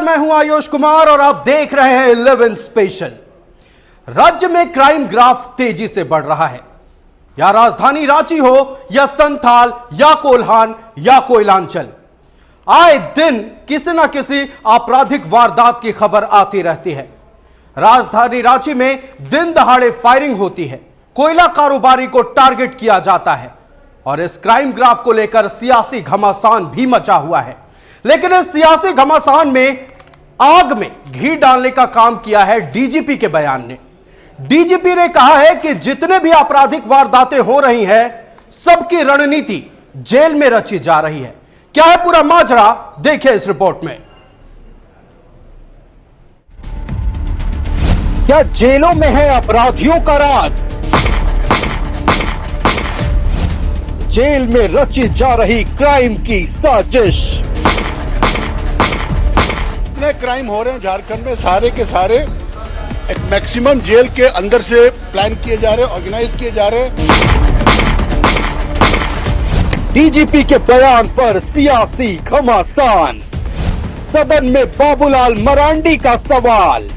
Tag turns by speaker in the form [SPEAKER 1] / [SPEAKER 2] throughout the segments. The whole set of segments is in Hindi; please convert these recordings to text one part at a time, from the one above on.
[SPEAKER 1] मैं हूं आयुष कुमार और आप देख रहे हैं 11 स्पेशल। राज्य में क्राइम ग्राफ तेजी से बढ़ रहा है। या राजधानी रांची हो या संथाल या कोल्हान या कोयलांचल, आए दिन किसी ना किसी आपराधिक वारदात की खबर आती रहती है। राजधानी रांची में दिन दहाड़े फायरिंग होती है, कोयला कारोबारी को टारगेट किया जाता है और इस क्राइम ग्राफ को लेकर सियासी घमासान भी मचा हुआ है। लेकिन इस सियासी घमासान में आग में घी डालने का काम किया है डीजीपी के बयान ने। डीजीपी ने कहा है कि जितने भी आपराधिक वारदातें हो रही हैं, सबकी रणनीति जेल में रची जा रही है। क्या है पूरा माजरा, देखिए इस रिपोर्ट में। क्या जेलों में है अपराधियों का राज? जेल में रची जा रही क्राइम की साजिश।
[SPEAKER 2] इतने क्राइम हो रहे हैं झारखंड में, सारे के सारे एक मैक्सिमम जेल के अंदर से प्लान किए जा रहे हैं, ऑर्गेनाइज किए जा रहे हैं।
[SPEAKER 1] डीजीपी के बयान पर सियासी घमासान, सदन में बाबूलाल मरांडी का सवाल,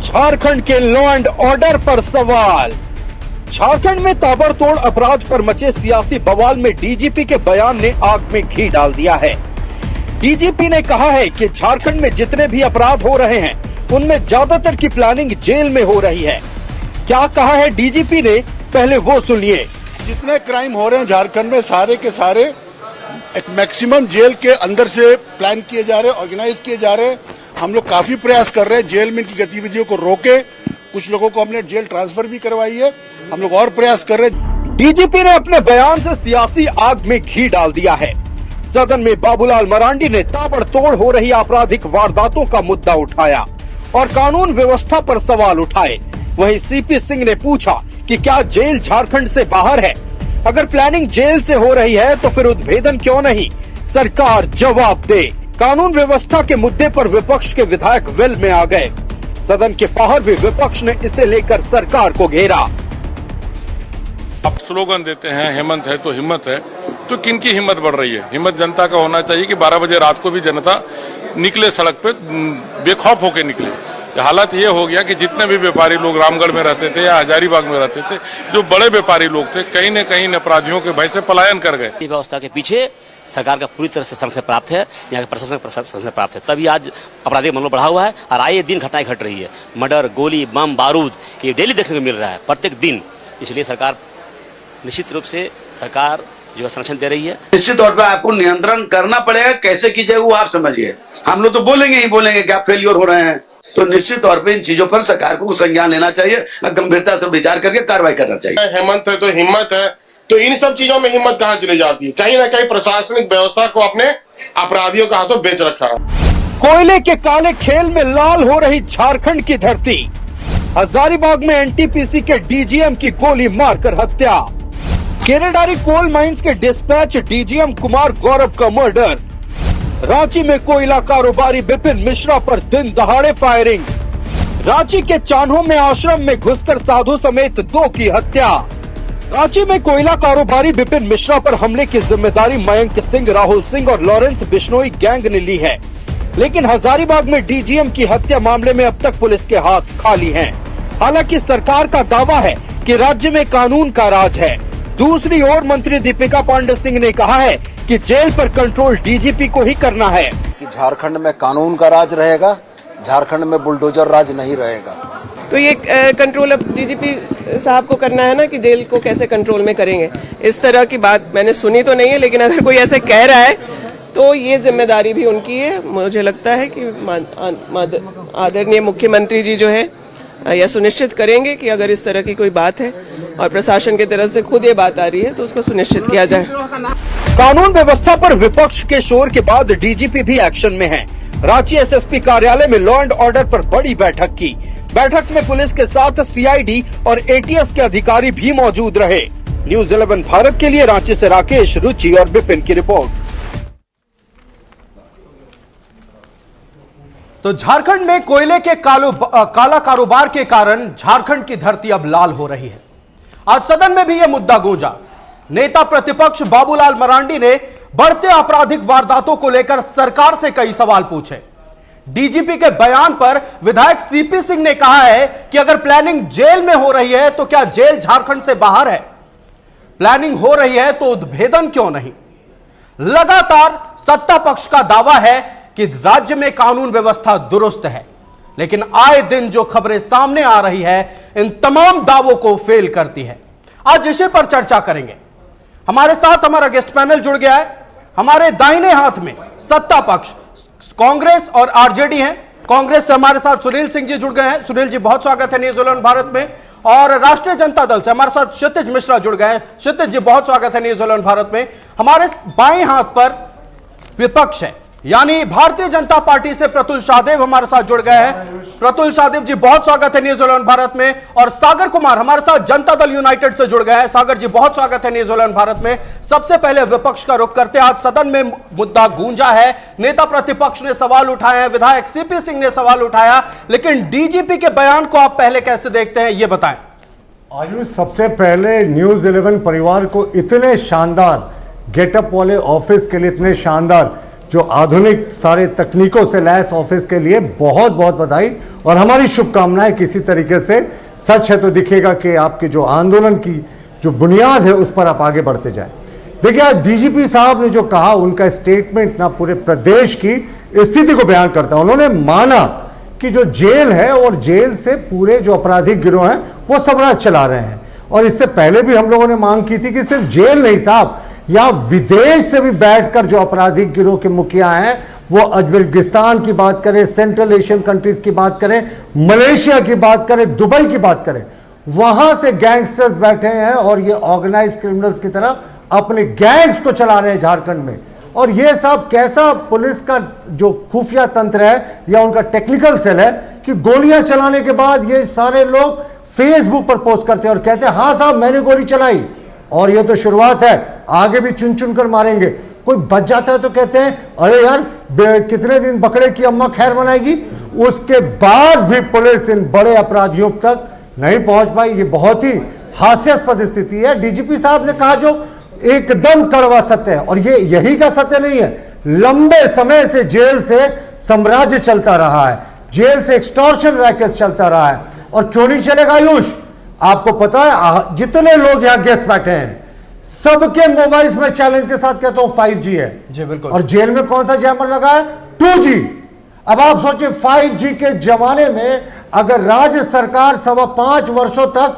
[SPEAKER 1] झारखंड के लॉ एंड ऑर्डर पर सवाल। झारखंड में ताबड़तोड़ अपराध पर मचे सियासी बवाल में डीजीपी के बयान ने आग में घी डाल दिया है। डीजीपी ने कहा है कि झारखंड में जितने भी अपराध हो रहे हैं, उनमें ज्यादातर की प्लानिंग जेल में हो रही है। क्या कहा है डीजीपी ने, पहले वो सुनिए।
[SPEAKER 2] जितने क्राइम हो रहे हैं झारखंड में, सारे के सारे एक मैक्सिमम जेल के अंदर से प्लान किए जा रहे हैं, ऑर्गेनाइज किए जा रहे हैं। हम लोग काफी प्रयास कर रहे हैं जेल में इनकी गतिविधियों को रोके। कुछ लोगों को हमने जेल ट्रांसफर भी करवाई है। हम लोग और प्रयास कर रहे हैं।
[SPEAKER 1] डीजीपी ने अपने बयान से सियासी आग में घी डाल दिया है। सदन में बाबूलाल मरांडी ने ताबड़तोड़ हो रही आपराधिक वारदातों का मुद्दा उठाया और कानून व्यवस्था पर सवाल उठाए। वहीं सीपी सिंह ने पूछा कि क्या जेल झारखंड से बाहर है? अगर प्लानिंग जेल से हो रही है तो फिर उद्भेदन क्यों नहीं? सरकार जवाब दे। कानून व्यवस्था के मुद्दे पर विपक्ष के विधायक वेल में आ गए। सदन के बाहर भी विपक्ष ने इसे लेकर सरकार को घेरा।
[SPEAKER 3] आप स्लोगन देते हैं हेमंत है तो हिम्मत है, तो किनकी हिम्मत बढ़ रही है? हिम्मत जनता का होना चाहिए कि 12 बजे रात को भी जनता निकले सड़क पे, बेखौफ होकर निकले। हालत ये हो गया कि जितने भी व्यापारी लोग रामगढ़ में रहते थे या हजारीबाग में रहते थे, जो बड़े व्यापारी लोग थे, कहीं न कहीं अपराधियों के भय से पलायन कर गए।
[SPEAKER 4] व्यवस्था के पीछे सरकार का पूरी तरह से संरक्षण प्राप्त है, यहाँ के प्रशासन का संरक्षण प्राप्त है, तभी आज आपराधिक मनोबल बढ़ा हुआ है और आए दिन घटनाएं घट रही है। मर्डर, गोली, बम, बारूद, ये डेली देखने को मिल रहा है प्रत्येक दिन। इसलिए सरकार निश्चित रूप से सरकार जो संरक्षण दे रही है।
[SPEAKER 5] निश्चित तौर पर आपको नियंत्रण करना पड़ेगा। कैसे कीजिए वो आप समझिए। हम लोग तो बोलेंगे ही बोलेंगे कि आप फेलियर हो रहे हैं, तो निश्चित तौर पे इन चीजों पर सरकार को संज्ञान लेना चाहिए, गंभीरता से विचार करके कार्रवाई करना चाहिए।
[SPEAKER 6] हेमंत है तो हिम्मत है, तो इन सब चीजों में हिम्मत कहाँ चली जाती है? कहीं ना कहीं प्रशासनिक व्यवस्था को अपने अपराधियों के हाथों बेच रखा है।
[SPEAKER 1] कोयले के काले खेल में लाल हो रही झारखंड की धरती। हजारीबाग में एनटीपीसी के डीजीएम की गोली मारकर हत्या। केरेडारी कोल माइंस के डिस्पैच डीजीएम कुमार गौरव का मर्डर। रांची में कोयला कारोबारी विपिन मिश्रा पर दिन दहाड़े फायरिंग। रांची के चान्हो में आश्रम में घुसकर साधु समेत 2 की हत्या। रांची में कोयला कारोबारी विपिन मिश्रा पर हमले की जिम्मेदारी मयंक सिंह, राहुल सिंह और लॉरेंस बिश्नोई गैंग ने ली है। लेकिन हजारीबाग में डीजीएम की हत्या मामले में अब तक पुलिस के हाथ खाली हैं। हालांकि सरकार का दावा है कि राज्य में कानून का राज है। दूसरी ओर मंत्री दीपिका पांडे सिंह ने कहा है कि जेल पर कंट्रोल डीजीपी को ही करना है।
[SPEAKER 7] कि झारखंड में कानून का राज रहेगा, झारखंड में बुलडोजर राज नहीं रहेगा।
[SPEAKER 8] तो ये कंट्रोल अब डीजीपी साहब को करना है ना, कि जेल को कैसे कंट्रोल में करेंगे। इस तरह की बात मैंने सुनी तो नहीं है, लेकिन अगर कोई ऐसे कह रहा है तो ये जिम्मेदारी भी उनकी है। मुझे लगता है कि आदरणीय मुख्यमंत्री जी जो है यह सुनिश्चित करेंगे कि अगर इस तरह की कोई बात है और प्रशासन की तरफ से खुद ये बात आ रही है तो उसको सुनिश्चित किया जाए।
[SPEAKER 1] कानून व्यवस्था पर विपक्ष के शोर के बाद डीजीपी भी एक्शन में है। रांची एसएसपी कार्यालय में लॉ एंड ऑर्डर पर बड़ी बैठक की। बैठक में पुलिस के साथ सीआईडी और एटीएस के अधिकारी भी मौजूद रहे। न्यूज़ 11 भारत के लिए रांची से राकेश, रुचि और विपिन की रिपोर्ट। तो झारखंड में कोयले के काला कारोबार के कारण झारखंड की धरती अब लाल हो रही है। आज सदन में भी यह मुद्दा गूंजा। नेता प्रतिपक्ष बाबूलाल मरांडी ने बढ़ते आपराधिक वारदातों को लेकर सरकार से कई सवाल पूछे। डीजीपी के बयान पर विधायक सीपी सिंह ने कहा है कि अगर प्लानिंग जेल में हो रही है तो क्या जेल झारखंड से बाहर है? प्लानिंग हो रही है तो उद्भेदन क्यों नहीं? लगातार सत्ता पक्ष का दावा है कि राज्य में कानून व्यवस्था दुरुस्त है, लेकिन आए दिन जो खबरें सामने आ रही है इन तमाम दावों को फेल करती है। आज इसी पर चर्चा करेंगे। हमारे साथ हमारा गेस्ट पैनल जुड़ गया है। हमारे दाहिने हाथ में सत्ता पक्ष कांग्रेस और आरजेडी हैं। कांग्रेस से हमारे साथ सुनील सिंह जी जुड़ गए हैं। सुनील जी, बहुत स्वागत है न्यूजीलैंड भारत में। और राष्ट्रीय जनता दल से हमारे साथ क्षितिज मिश्रा जुड़ गए हैं। क्षितिज जी, बहुत स्वागत है न्यूजीलैंड भारत में। हमारे बाएं हाथ पर विपक्ष है, यानी भारतीय जनता पार्टी से प्रतुल शाहदेव हमारे साथ जुड़ गए हैं। प्रतुल शाहदेव जी, बहुत स्वागत है न्यूजीलैंड भारत में। और सागर कुमार हमारे साथ जनता दल यूनाइटेड से जुड़ गए हैं। सागर जी, बहुत स्वागत है न्यूजीलैंड भारत में। सबसे पहले विपक्ष का रुख करते हैं। आज सदन में मुद्दा गूंजा है, नेता प्रतिपक्ष ने सवाल उठाए हैं, विधायक सीपी सिंह ने सवाल उठाया, लेकिन डीजीपी के बयान को आप पहले कैसे देखते हैं, ये बताएं।
[SPEAKER 9] आयुष, सबसे पहले न्यूज 11 परिवार को इतने शानदार गेटअप वाले ऑफिस के लिए, इतने शानदार जो आधुनिक सारे तकनीकों से लैस ऑफिस के लिए बहुत बहुत बधाई और हमारी शुभकामनाएं। किसी तरीके से सच है तो दिखेगा कि आपके जो आंदोलन की जो बुनियाद है उस पर आप आगे बढ़ते जाएं। देखिए, आज डीजीपी साहब ने जो कहा, उनका स्टेटमेंट ना पूरे प्रदेश की स्थिति को बयान करता है। उन्होंने माना कि जो जेल है और जेल से पूरे जो आपराधिक गिरोह हैं वो साम्राज्य चला रहे हैं। और इससे पहले भी हम लोगों ने मांग की थी कि सिर्फ जेल नहीं साहब, या विदेश से भी बैठकर जो आपराधिक गिरोह के मुखिया हैं, वो अजबकिस्तान की बात करें, सेंट्रल एशियन कंट्रीज की बात करें, मलेशिया की बात करें, दुबई की बात करें, वहां से गैंगस्टर्स बैठे हैं और ये ऑर्गेनाइज क्रिमिनल्स की तरह अपने गैंग्स को चला रहे हैं झारखंड में। और ये सब कैसा पुलिस का जो खुफिया तंत्र है या उनका टेक्निकल सेल है कि गोलियां चलाने के बाद ये सारे लोग फेसबुक पर पोस्ट करते हैं और कहते हैं हाँ साहब मैंने गोली चलाई और ये तो शुरुआत है, आगे भी चुन चुन कर मारेंगे। कोई बच जाता है तो कहते हैं अरे यार कितने दिन बकरे की अम्मा खैर बनाएगी। उसके बाद भी पुलिस इन बड़े अपराधियों तक नहीं पहुंच पाई। ये बहुत ही हास्यास्पद स्थिति है। डीजीपी साहब ने कहा जो एकदम कड़वा सत्य है, और ये यही का सत्य नहीं है, लंबे समय से जेल से साम्राज्य चलता रहा है, जेल से एक्सटॉर्शन रैकेट चलता रहा है। और क्यों नहीं चलेगा आयुष, आपको पता है जितने लोग यहां गेस्ट बैठे हैं सबके मोबाइल्स में चैलेंज के साथ कहता हूं 5G है जी, बिल्कुल। और जेल में कौन सा जैमर लगा है? 2G। अब आप सोचिए 5G के जमाने में अगर राज्य सरकार 5.25 वर्षों तक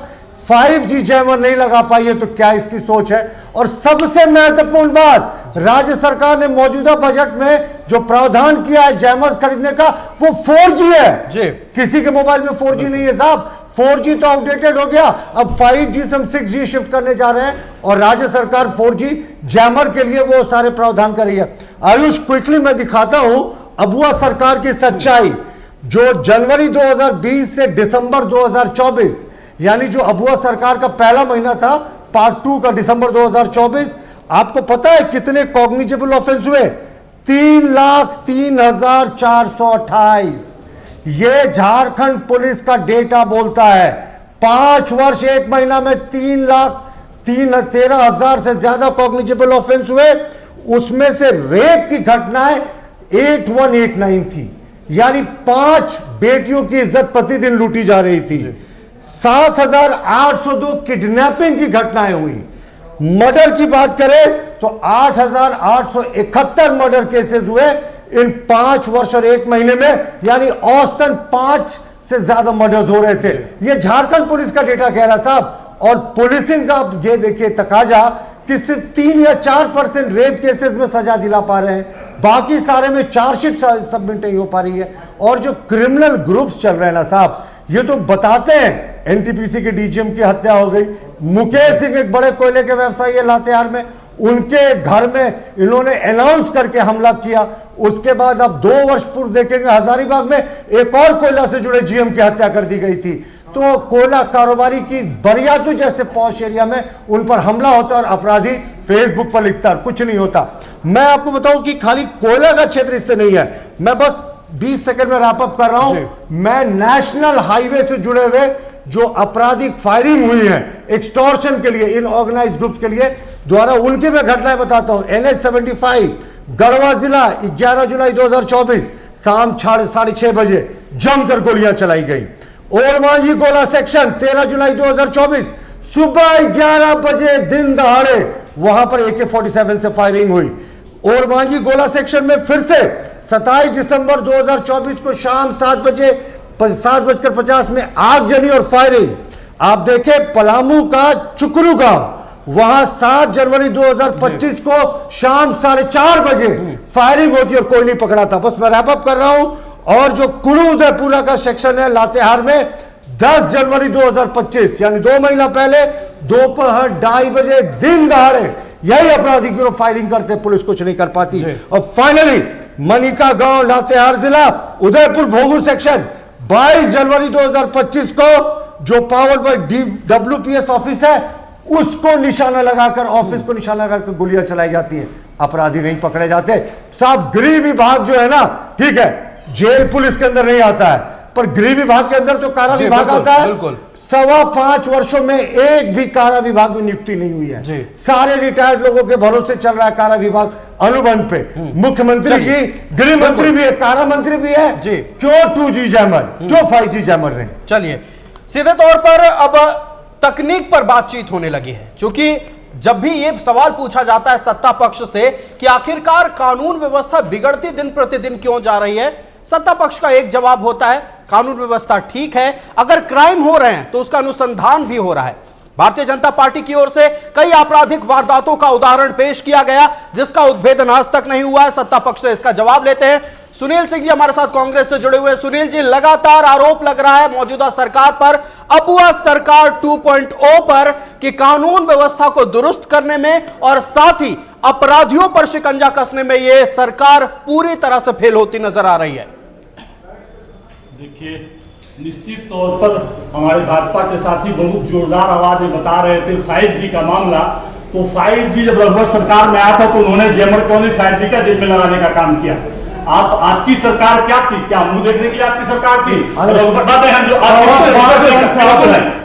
[SPEAKER 9] 5G जैमर नहीं लगा पाई है तो क्या इसकी सोच है। और सबसे महत्वपूर्ण बात, राज्य सरकार ने मौजूदा बजट में जो प्रावधान किया है जैमर्स खरीदने का, वो 4G है जी। किसी के मोबाइल में 4G नहीं है साहब। 4G तो आउटडेटेड हो गया, अब 5G से हम 6G शिफ्ट करने जा रहे हैं और राज्य सरकार 4G जैमर के लिए वो सारे प्रावधान कर रही है। आयुष, क्विकली मैं दिखाता हूं अबुआ सरकार की सच्चाई। जो जनवरी 2020 से दिसंबर 2024, यानी जो अबुआ सरकार का पहला महीना था, पार्ट 2 का दिसंबर 2024, आपको पता है कितने कॉग्निजेबल ऑफेंस हुए? 3,03,428। ये झारखंड पुलिस का डेटा बोलता है। 5 वर्ष 1 महीना में 3,13,000 से ज्यादा कॉग्निजेबल ऑफेंस हुए। उसमें से रेप की घटनाएं 8189 थी, यानी 5 बेटियों की इज्जत प्रतिदिन लूटी जा रही थी। 7,802 किडनैपिंग की घटनाएं हुई। मर्डर की बात करें तो 8,871 मर्डर केसेस हुए इन 5 वर्ष और 1 महीने में, यानी औसतन 5 से ज्यादा मर्डर्स हो रहे थे। ये झारखंड पुलिस का डेटा कह रहा साहब। और पुलिसिंग का ये देखिए तकाजा कि सिर्फ 3 या 4% रेप केसेस में सजा दिला पा रहे हैं, बाकी सारे में चार्जशीट सबमिट नहीं हो पा रही है। और जो क्रिमिनल ग्रुप्स चल रहे हैं ना साहब, ये तो बताते हैं एनटीपीसी के डीजीएम की हत्या हो गई, मुकेश सिंह एक बड़े कोयले के व्यवसायी है लातेहार में, उनके घर में इन्होंने अनाउंस करके हमला किया। उसके बाद अब 2 वर्ष पूर्व देखेंगे हजारीबाग में एक और कोयला से जुड़े जीएम की हत्या कर दी गई थी। तो कोयला कारोबारी की बरियातू जैसे पॉश एरिया में उन पर हमला होता और अपराधी फेसबुक पर लिखता, कुछ नहीं होता। मैं आपको बताऊं कि खाली कोयला का क्षेत्र इससे नहीं है। मैं बस 20 सेकंड में रैप अप कर रहा हूं। मैं नेशनल हाईवे से जुड़े हुए जो आपराधिक फायरिंग हुई है एक्सटॉर्शन के लिए इन ऑर्गेनाइज्ड ग्रुप के लिए द्वारा, उनकी मैं घटनाएं बताता हूं। NH-75 गढ़वा जिला 11 जुलाई 2024, शाम 6:30 बजे जमकर गोलियां चलाई गई। ओरमांझी गोला सेक्शन 13 जुलाई 2024 सुबह 11 बजे दिन दहाड़े वहां पर AK-47 से फायरिंग हुई। ओरमांझी गोला सेक्शन में फिर से 27 दिसंबर 2024 को शाम 7:50 में आगजनी और फायरिंग। आप देखें पलामू का चुकरू गांव, वहां 7 जनवरी 2025 को शाम 4:30 बजे फायरिंग होती और कोई नहीं पकड़ा था। बस मैं रैप अप कर रहा हूं। और जो कुल्लू उदयपुरा का सेक्शन है लातेहार में 10 जनवरी 2025 यानी 2 महीना पहले दोपहर 2:30 बजे दिन दहाड़े यही अपराधी गिरोह फायरिंग करते, पुलिस कुछ नहीं कर पाती। और फाइनली मनिका गांव लातेहार जिला उदयपुर भोगू सेक्शन 22 जनवरी 2025 को जो पावर बाय WPS ऑफिस है उसको निशाना लगाकर, ऑफिस को निशाना लगाकर गोलियां चलाई जाती हैं, अपराधी नहीं पकड़े जाते। साहब गृह विभाग जो है ना, ठीक है जेल पुलिस के अंदर नहीं आता है, पर गृह विभाग के अंदर तो कारा विभाग आता है। 5.25 वर्षों में एक भी कारा विभाग में नियुक्ति नहीं हुई है। सारे रिटायर्ड लोगों के भरोसे चल रहा है कारा विभाग अनुबंध पे। मुख्यमंत्री जी, गृह मंत्री भी है, कारा मंत्री भी है, क्यों 2G जैमर, क्यों 5G जैमर नहीं?
[SPEAKER 10] चलिए सीधे तौर पर अब तकनीक पर बातचीत होने लगी है, क्योंकि जब भी ये सवाल पूछा जाता है सत्ता पक्ष से कि आखिरकार कानून व्यवस्था बिगड़ती दिन प्रतिदिन क्यों जा रही है, सत्ता पक्ष का एक जवाब होता है कानून व्यवस्था ठीक है, अगर क्राइम हो रहे हैं तो उसका अनुसंधान भी हो रहा है। भारतीय जनता पार्टी की ओर से कई आपराधिक वारदातों का उदाहरण पेश किया गया जिसका उद्भेदन आज तक नहीं हुआ है। सत्ता पक्ष से इसका जवाब लेते हैं सुनील सिंह जी हमारे साथ कांग्रेस से जुड़े हुए। सुनील जी, लगातार आरोप लग रहा है मौजूदा सरकार पर, अबुआ सरकार 2.0 पर, कि कानून व्यवस्था को दुरुस्त करने में और साथ ही अपराधियों पर शिकंजा कसने में यह सरकार पूरी तरह से फेल होती नजर आ रही है।
[SPEAKER 11] देखिए, निश्चित तौर पर हमारे भाजपा के साथी बहुत जोरदार आवाज में बता रहे थे 5G का मामला। तो 5G जब रघुवर सरकार में आया था तो उन्होंने जैमर को 5G का जेल में लगाने का काम किया। आपकी सरकार क्या थी? क्या मुंह देखने के लिए आपकी सरकार थी?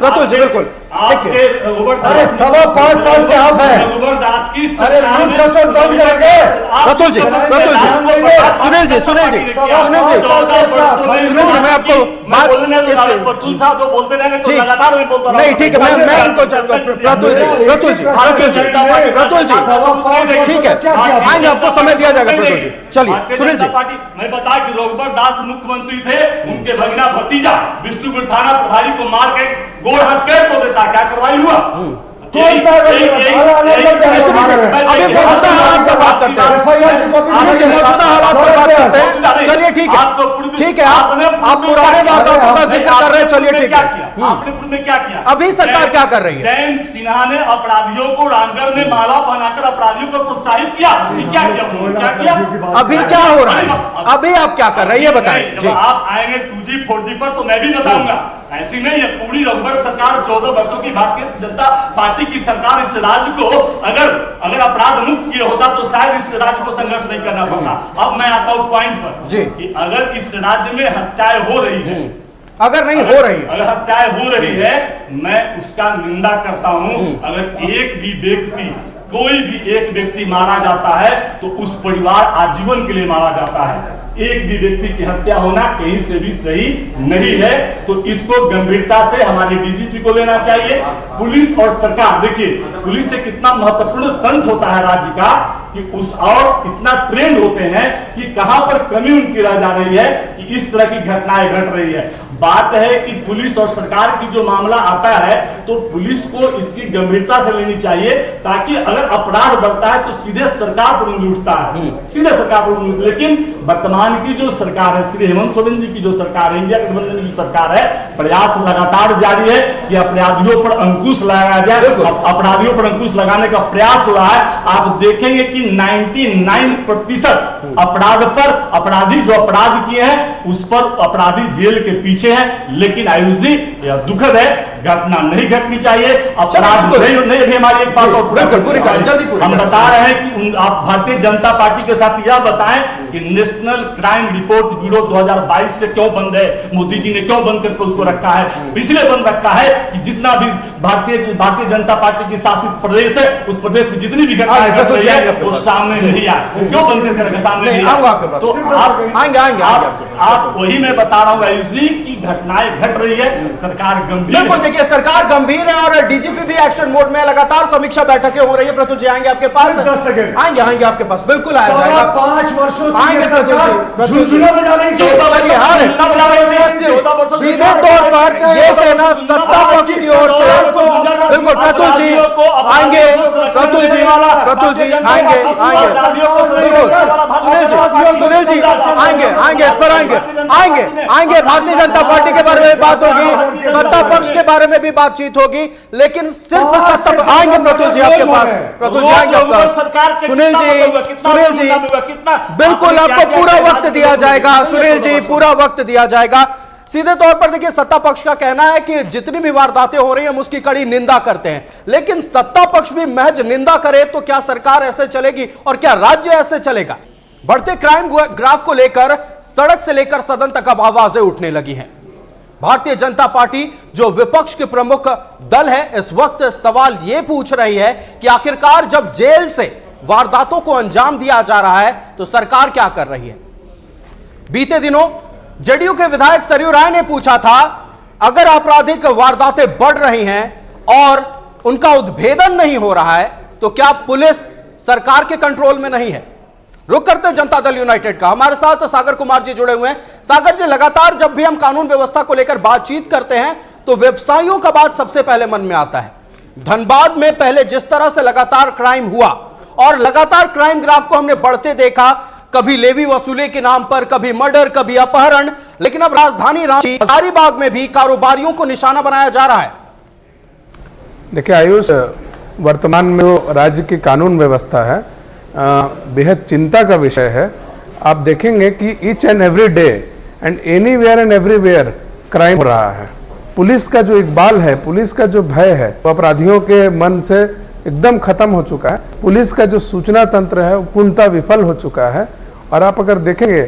[SPEAKER 10] रतुल जी बिल्कुल,
[SPEAKER 9] अरे 5.25 साल से आप हैं, अरे बंद करेंगे।
[SPEAKER 10] रतुल जी, सुनील जी मैं आपको नहीं, ठीक है, मैं उनको रतुल जी ठीक है, आएंगे, आपको समय दिया जाएगा। रतुल जी चलिए। सुनील जी,
[SPEAKER 11] मैं बता कि रघुवर दास मुख्यमंत्री थे, उनके भगना भतीजा विष्णुपुर थाना प्रभारी को मार के गोड़ हाथ पैर तो देता, क्या कार्रवाई हुआ?
[SPEAKER 10] अभी मौजूदा हालात पर बात करते हैं। चलिए ठीक है, आप पुराने वारदातों का जिक्र कर रहे हैं, चलिए ठीक है।
[SPEAKER 11] आपने पूर्व में क्या किया?
[SPEAKER 10] अभी सरकार क्या कर रही है?
[SPEAKER 11] जयंत सिन्हा ने अपराधियों को रामगढ़ में माला पहनाकर अपराधियों को प्रोत्साहित किया, क्या किया?
[SPEAKER 10] अभी क्या हो रहा है? अभी आप क्या कर रहे हैं ये बताएं।
[SPEAKER 11] जब आप आएंगे 2G 4G पर तो मैं भी बताऊंगा। ऐसी नहीं है, पूरी रघुवर सरकार 14 वर्षों की भारतीय जनता पार्टी की सरकार इस राज्य को अगर अपराध मुक्त किया होता तो शायद इस राज्य को संघर्ष नहीं करना पड़ता। अब मैं आता हूँ पॉइंट पर कि अगर इस राज्य में हत्याएं हो रही है,
[SPEAKER 10] अगर नहीं हो रही,
[SPEAKER 11] अगर हत्याएं हो रही है, मैं उसका निंदा करता हूं। अगर एक भी व्यक्ति, कोई भी एक व्यक्ति मारा जाता है तो उस परिवार आजीवन के लिए मारा जाता है। एक भी व्यक्ति की हत्या होना कहीं से भी सही नहीं है, तो इसको गंभीरता से हमारे डीजीपी को लेना चाहिए। पुलिस और सरकार, देखिए पुलिस से कितना महत्वपूर्ण तंत्र होता है राज्य का, कि उस और इतना ट्रेंड होते हैं कि कहां पर कमी उनकी रह जा रही है कि इस तरह की घटनाएं घट रही है। बात है कि पुलिस और सरकार की जो मामला आता है तो पुलिस को इसकी गंभीरता से लेनी चाहिए, ताकि अगर अपराध बढ़ता है तो सीधे सरकार पर उंगली उठता है, सीधे सरकार पर उंगली। लेकिन वर्तमान की जो सरकार है, श्री हेमंत सोरेन जी की जो सरकार है, इंडिया गठबंधन की सरकार है, प्रयास लगातार जारी है कि अपराधियों पर अंकुश लगाया जाए। अपराधियों पर अंकुश लगाने का प्रयास हो रहा है। आप देखेंगे कि 99% अपराध पर, अपराधी जो अपराध किए हैं उस पर अपराधी जेल के पीछे है। लेकिन आयुष जी, यह दुखद है, घटना नहीं घटनी चाहिए, अपराध नहीं। हमारी एक बात हम बता रहे हैं कि आप भारतीय जनता पार्टी के साथ यह बताएं कि नेशनल क्राइम रिपोर्ट ब्यूरो 2022 से क्यों बंद है? मोदी जी ने क्यों बंद करके उसको रखा है? इसलिए बंद रखा है कि जितना भी भारतीय जनता पार्टी की शासित प्रदेश है, उस प्रदेश में जितनी भी घटनाएं घट रही है वो सामने नहीं आए। क्यों बंद करके सामने नहीं आए? तो आप वही मैं बता रहा हूँ आयुषी की घटनाएं घट रही है, सरकार गंभीर।
[SPEAKER 10] बिल्कुल, देखिए सरकार गंभीर है और डीजीपी भी एक्शन मोड में, लगातार समीक्षा बैठकें हो रही है। प्रतुल जी आएंगे आपके पास, आएंगे आपके पास, बिल्कुल आया जाएगा।
[SPEAKER 9] 5 वर्षों
[SPEAKER 10] आएंगे प्रतुल जी, सीधे तौर पर ये कहना सत्ता पक्ष की ओर से, बिल्कुल प्रतुल जी आएंगे, प्रतुल जी आएंगे, सुनील जी आएंगे, इस पर आएंगे। भारतीय जनता पार्टी के बारे में बात होगी, सत्ता पक्ष के बारे में भी बातचीत होगी, लेकिन सिर्फ सत्ता आएंगे। प्रतुल जी आपके पास, प्रतुल जी आएंगे आपका, सुनील जी बिल्कुल आपको पूरा वक्त दिया जाएगा। सुनील जी पूरा वक्त दिया जाएगा। सीधे तौर पर देखिए सत्ता पक्ष का कहना है कि जितनी भी वारदातें हो रही हैं हम उसकी कड़ी निंदा करते हैं, लेकिन सत्ता पक्ष भी महज निंदा करे तो क्या सरकार ऐसे चलेगी और क्या राज्य ऐसे चलेगा? बढ़ते क्राइम ग्राफ को लेकर सड़क से लेकर सदन तक अब आवाजें उठने लगी हैं। भारतीय जनता पार्टी जो विपक्ष के प्रमुख दल है, इस वक्त सवाल यह पूछ रही है कि आखिरकार जब जेल से वारदातों को अंजाम दिया जा रहा है तो सरकार क्या कर रही है? बीते दिनों जेडीयू के विधायक सरयू राय ने पूछा था, अगर आपराधिक वारदातें बढ़ रही हैं और उनका उद्भेदन नहीं हो रहा है तो क्या पुलिस सरकार के कंट्रोल में नहीं है? रुक करते हैं जनता दल यूनाइटेड का। हमारे साथ सागर कुमार जी जुड़े हुए हैं। सागर जी, लगातार जब भी हम कानून व्यवस्था को लेकर बातचीत करते हैं तो व्यवसायियों का बात सबसे पहले मन में आता है। धनबाद में पहले जिस तरह से लगातार क्राइम हुआ और लगातार क्राइम ग्राफ को हमने बढ़ते देखा, कभी लेवी वसूली के नाम पर, कभी मर्डर, कभी अपहरण, लेकिन अब राजधानी रांची हजारीबाग में भी कारोबारियों को निशाना बनाया जा रहा है।
[SPEAKER 12] देखिए आयुष, वर्तमान में जो राज्य की कानून व्यवस्था है बेहद चिंता का विषय है। आप देखेंगे कि each and every day and anywhere and everywhere crime हो रहा है। पुलिस का जो इकबाल है, पुलिस का जो भय है, वो अपराधियों के मन से एकदम खत्म हो चुका है। पुलिस का जो सूचना तंत्र है वो पूर्णतः विफल हो चुका है। और आप अगर देखेंगे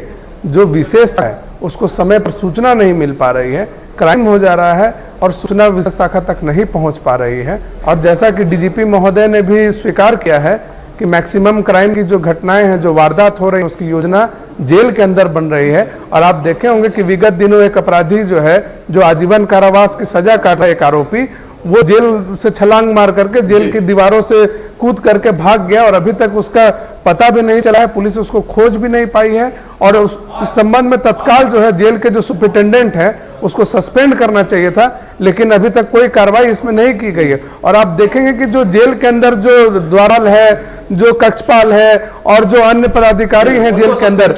[SPEAKER 12] जो विशेष है उसको समय पर सूचना नहीं मिल पा रही है, क्राइम हो जा रहा है और सूचना विशेष शाखा तक नहीं पहुंच पा रही है। और जैसा कि डीजीपी महोदय ने भी स्वीकार किया है कि मैक्सिमम क्राइम की जो घटनाएं हैं, जो वारदात हो रही है, उसकी योजना जेल के अंदर बन रही है। और आप देखे होंगे कि विगत दिनों एक अपराधी जो है, जो आजीवन कारावास की सजा काट रहा है, एक आरोपी, वो जेल से छलांग मार करके जेल की दीवारों से कूद करके भाग गया और अभी तक उसका पता भी नहीं चला है, पुलिस उसको खोज भी नहीं पाई है। और इस संबंध में तत्काल जो है जेल के जो सुपरिटेंडेंट है उसको सस्पेंड करना चाहिए था, लेकिन अभी तक कोई कार्रवाई इसमें नहीं की गई है। और आप देखेंगे कि जो जेल के अंदर जो द्वारपाल है, जो कक्षपाल है और जो अन्य पदाधिकारी हैं जेल के अंदर,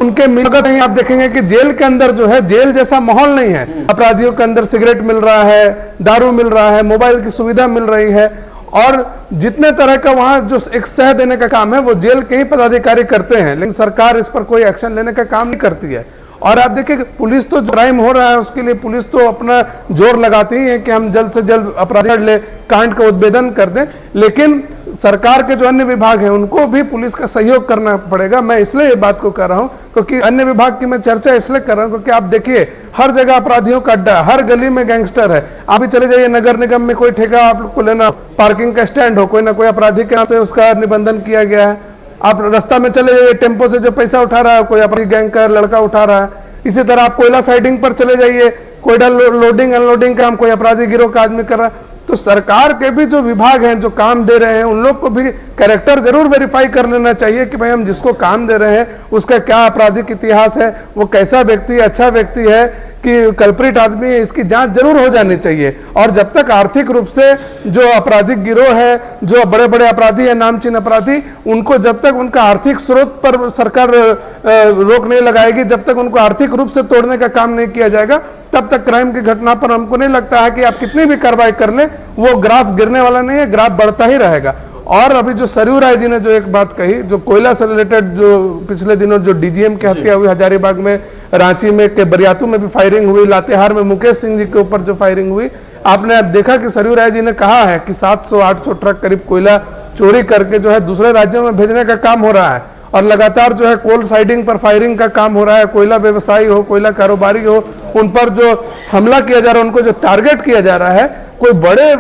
[SPEAKER 12] उनके मिलकर नहीं। आप देखेंगे कि जेल के अंदर जो है जेल जैसा माहौल नहीं है। अपराधियों के अंदर सिगरेट मिल रहा है, दारू मिल रहा है, मोबाइल की सुविधा मिल रही है और जितने तरह का वहां जो एक सह देने का काम है वो जेल के ही पदाधिकारी करते हैं, लेकिन सरकार इस पर कोई एक्शन लेने का काम नहीं करती है। और आप देखिए पुलिस तो क्राइम हो रहा है उसके लिए पुलिस तो अपना जोर लगाती ही है कि हम जल्द से जल्द अपराधी पकड़ ले, कांड का उद्भेदन कर दें, लेकिन सरकार के जो अन्य विभाग हैं उनको भी पुलिस का सहयोग करना पड़ेगा। मैं इसलिए ये बात को कर रहा हूं क्योंकि अन्य विभाग की मैं चर्चा इसलिए कर रहा हूं क्योंकि आप देखिए हर जगह अपराधियों का अड्डा, हर गली में गैंगस्टर है। आप भी चले जाइए नगर निगम में, कोई ठेका आपको लेना, पार्किंग का स्टैंड हो, कोई ना कोई अपराधी के नाम से उसका निबंधन किया गया है। आप रास्ता में चले जाइए, टेम्पो से जो पैसा उठा रहा है कोई अपराधी गैंग का लड़का उठा रहा है। इसी तरह आप कोयला साइडिंग पर चले जाइए, कोयला लोडिंग अनलोडिंग काम कोई अपराधी गिरोह का आदमी कर रहा है। तो सरकार के भी जो विभाग हैं जो काम दे रहे हैं उन लोग को भी कैरेक्टर जरूर वेरीफाई कर लेना चाहिए कि भाई हम जिसको काम दे रहे हैं उसका क्या आपराधिक इतिहास है, वो कैसा व्यक्ति, अच्छा व्यक्ति है कि कल्प्रिट आदमी है, इसकी जांच जरूर हो जानी चाहिए। और जब तक आर्थिक रूप से जो आपराधिक गिरोह है, जो बड़े बड़े अपराधी है, नामचीन अपराधी, उनको जब तक उनका आर्थिक स्रोत पर सरकार रोक नहीं लगाएगी, जब तक उनको आर्थिक रूप से तोड़ने का काम नहीं किया जाएगा, तब तक क्राइम की घटना पर हमको नहीं लगता है कि आप कितनी भी कार्रवाई कर लें वो ग्राफ गिरने वाला नहीं है, ग्राफ बढ़ता ही रहेगा। और अभी जो सरयू राय जी ने जो एक बात कही, जो कोयला से रिलेटेड जो पिछले दिनों जो डीजीएम की हत्या हुई हजारीबाग में, रांची में के बरियातू में भी फायरिंग हुई, लातेहार में मुकेश सिंह जी के ऊपर जो फायरिंग हुई, आपने देखा कि सरयू राय जी ने कहा है कि 700-800 ट्रक करीब कोयला चोरी करके जो है दूसरे राज्यों में भेजने का काम हो रहा है। और लगातार जो है कोल साइडिंग पर फायरिंग का काम हो रहा है। कोयला व्यवसायी हो, कोयला कारोबारी हो, उन पर जो हमला किया जा रहा है, उनको जो टारगेट किया जा रहा है कोई बड़े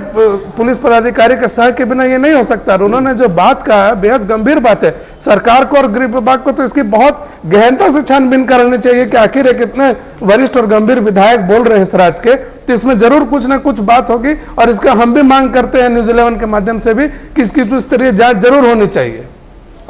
[SPEAKER 12] पुलिस पदाधिकारी के सह के बिना ये नहीं हो सकता। और उन्होंने जो बात कहा है बेहद गंभीर बात है। सरकार को और गृह विभाग को तो इसकी बहुत गहनता से छानबीन करनी चाहिए कि आखिर एक इतने वरिष्ठ और गंभीर विधायक बोल रहे हैं इस राज्य के, तो इसमें जरूर कुछ ना कुछ बात होगी। और इसका हम भी मांग करते हैं न्यूज़ 11 के माध्यम से भी कि इसकी उच्च स्तरीय जांच जरूर होनी चाहिए।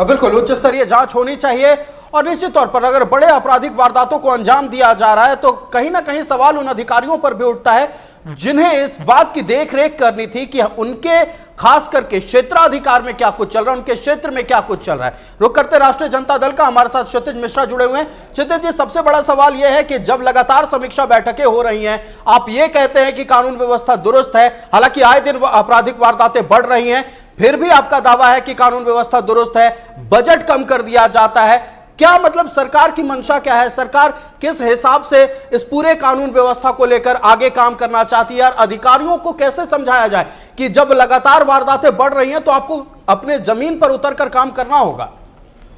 [SPEAKER 10] बिल्कुल उच्च स्तरीय जांच होनी चाहिए। और निश्चित तौर पर अगर बड़े आपराधिक वारदातों को अंजाम दिया जा रहा है तो कहीं ना कहीं सवाल उन अधिकारियों पर भी उठता है जिन्हें इस बात की देखरेख करनी थी कि उनके खास करके क्षेत्राधिकार में क्या कुछ चल रहा है, उनके क्षेत्र में क्या कुछ चल रहा है। रुक करते राष्ट्रीय जनता दल का, हमारे साथ क्षितिज मिश्रा जुड़े हुए हैं। क्षितिज जी, सबसे बड़ा सवाल यह है कि जब लगातार समीक्षा बैठकें हो रही हैं, आप ये कहते हैं कि कानून व्यवस्था दुरुस्त है, हालांकि आए दिन आपराधिक वारदातें बढ़ रही हैं, फिर भी आपका दावा है कि कानून व्यवस्था दुरुस्त है, बजट कम कर दिया जाता है। क्या मतलब सरकार की मंशा क्या है? सरकार किस हिसाब से इस पूरे कानून व्यवस्था को लेकर आगे काम करना चाहती है और अधिकारियों को कैसे समझाया जाए कि जब लगातार वारदातें बढ़ रही हैं तो आपको अपने जमीन पर उतरकर काम करना होगा?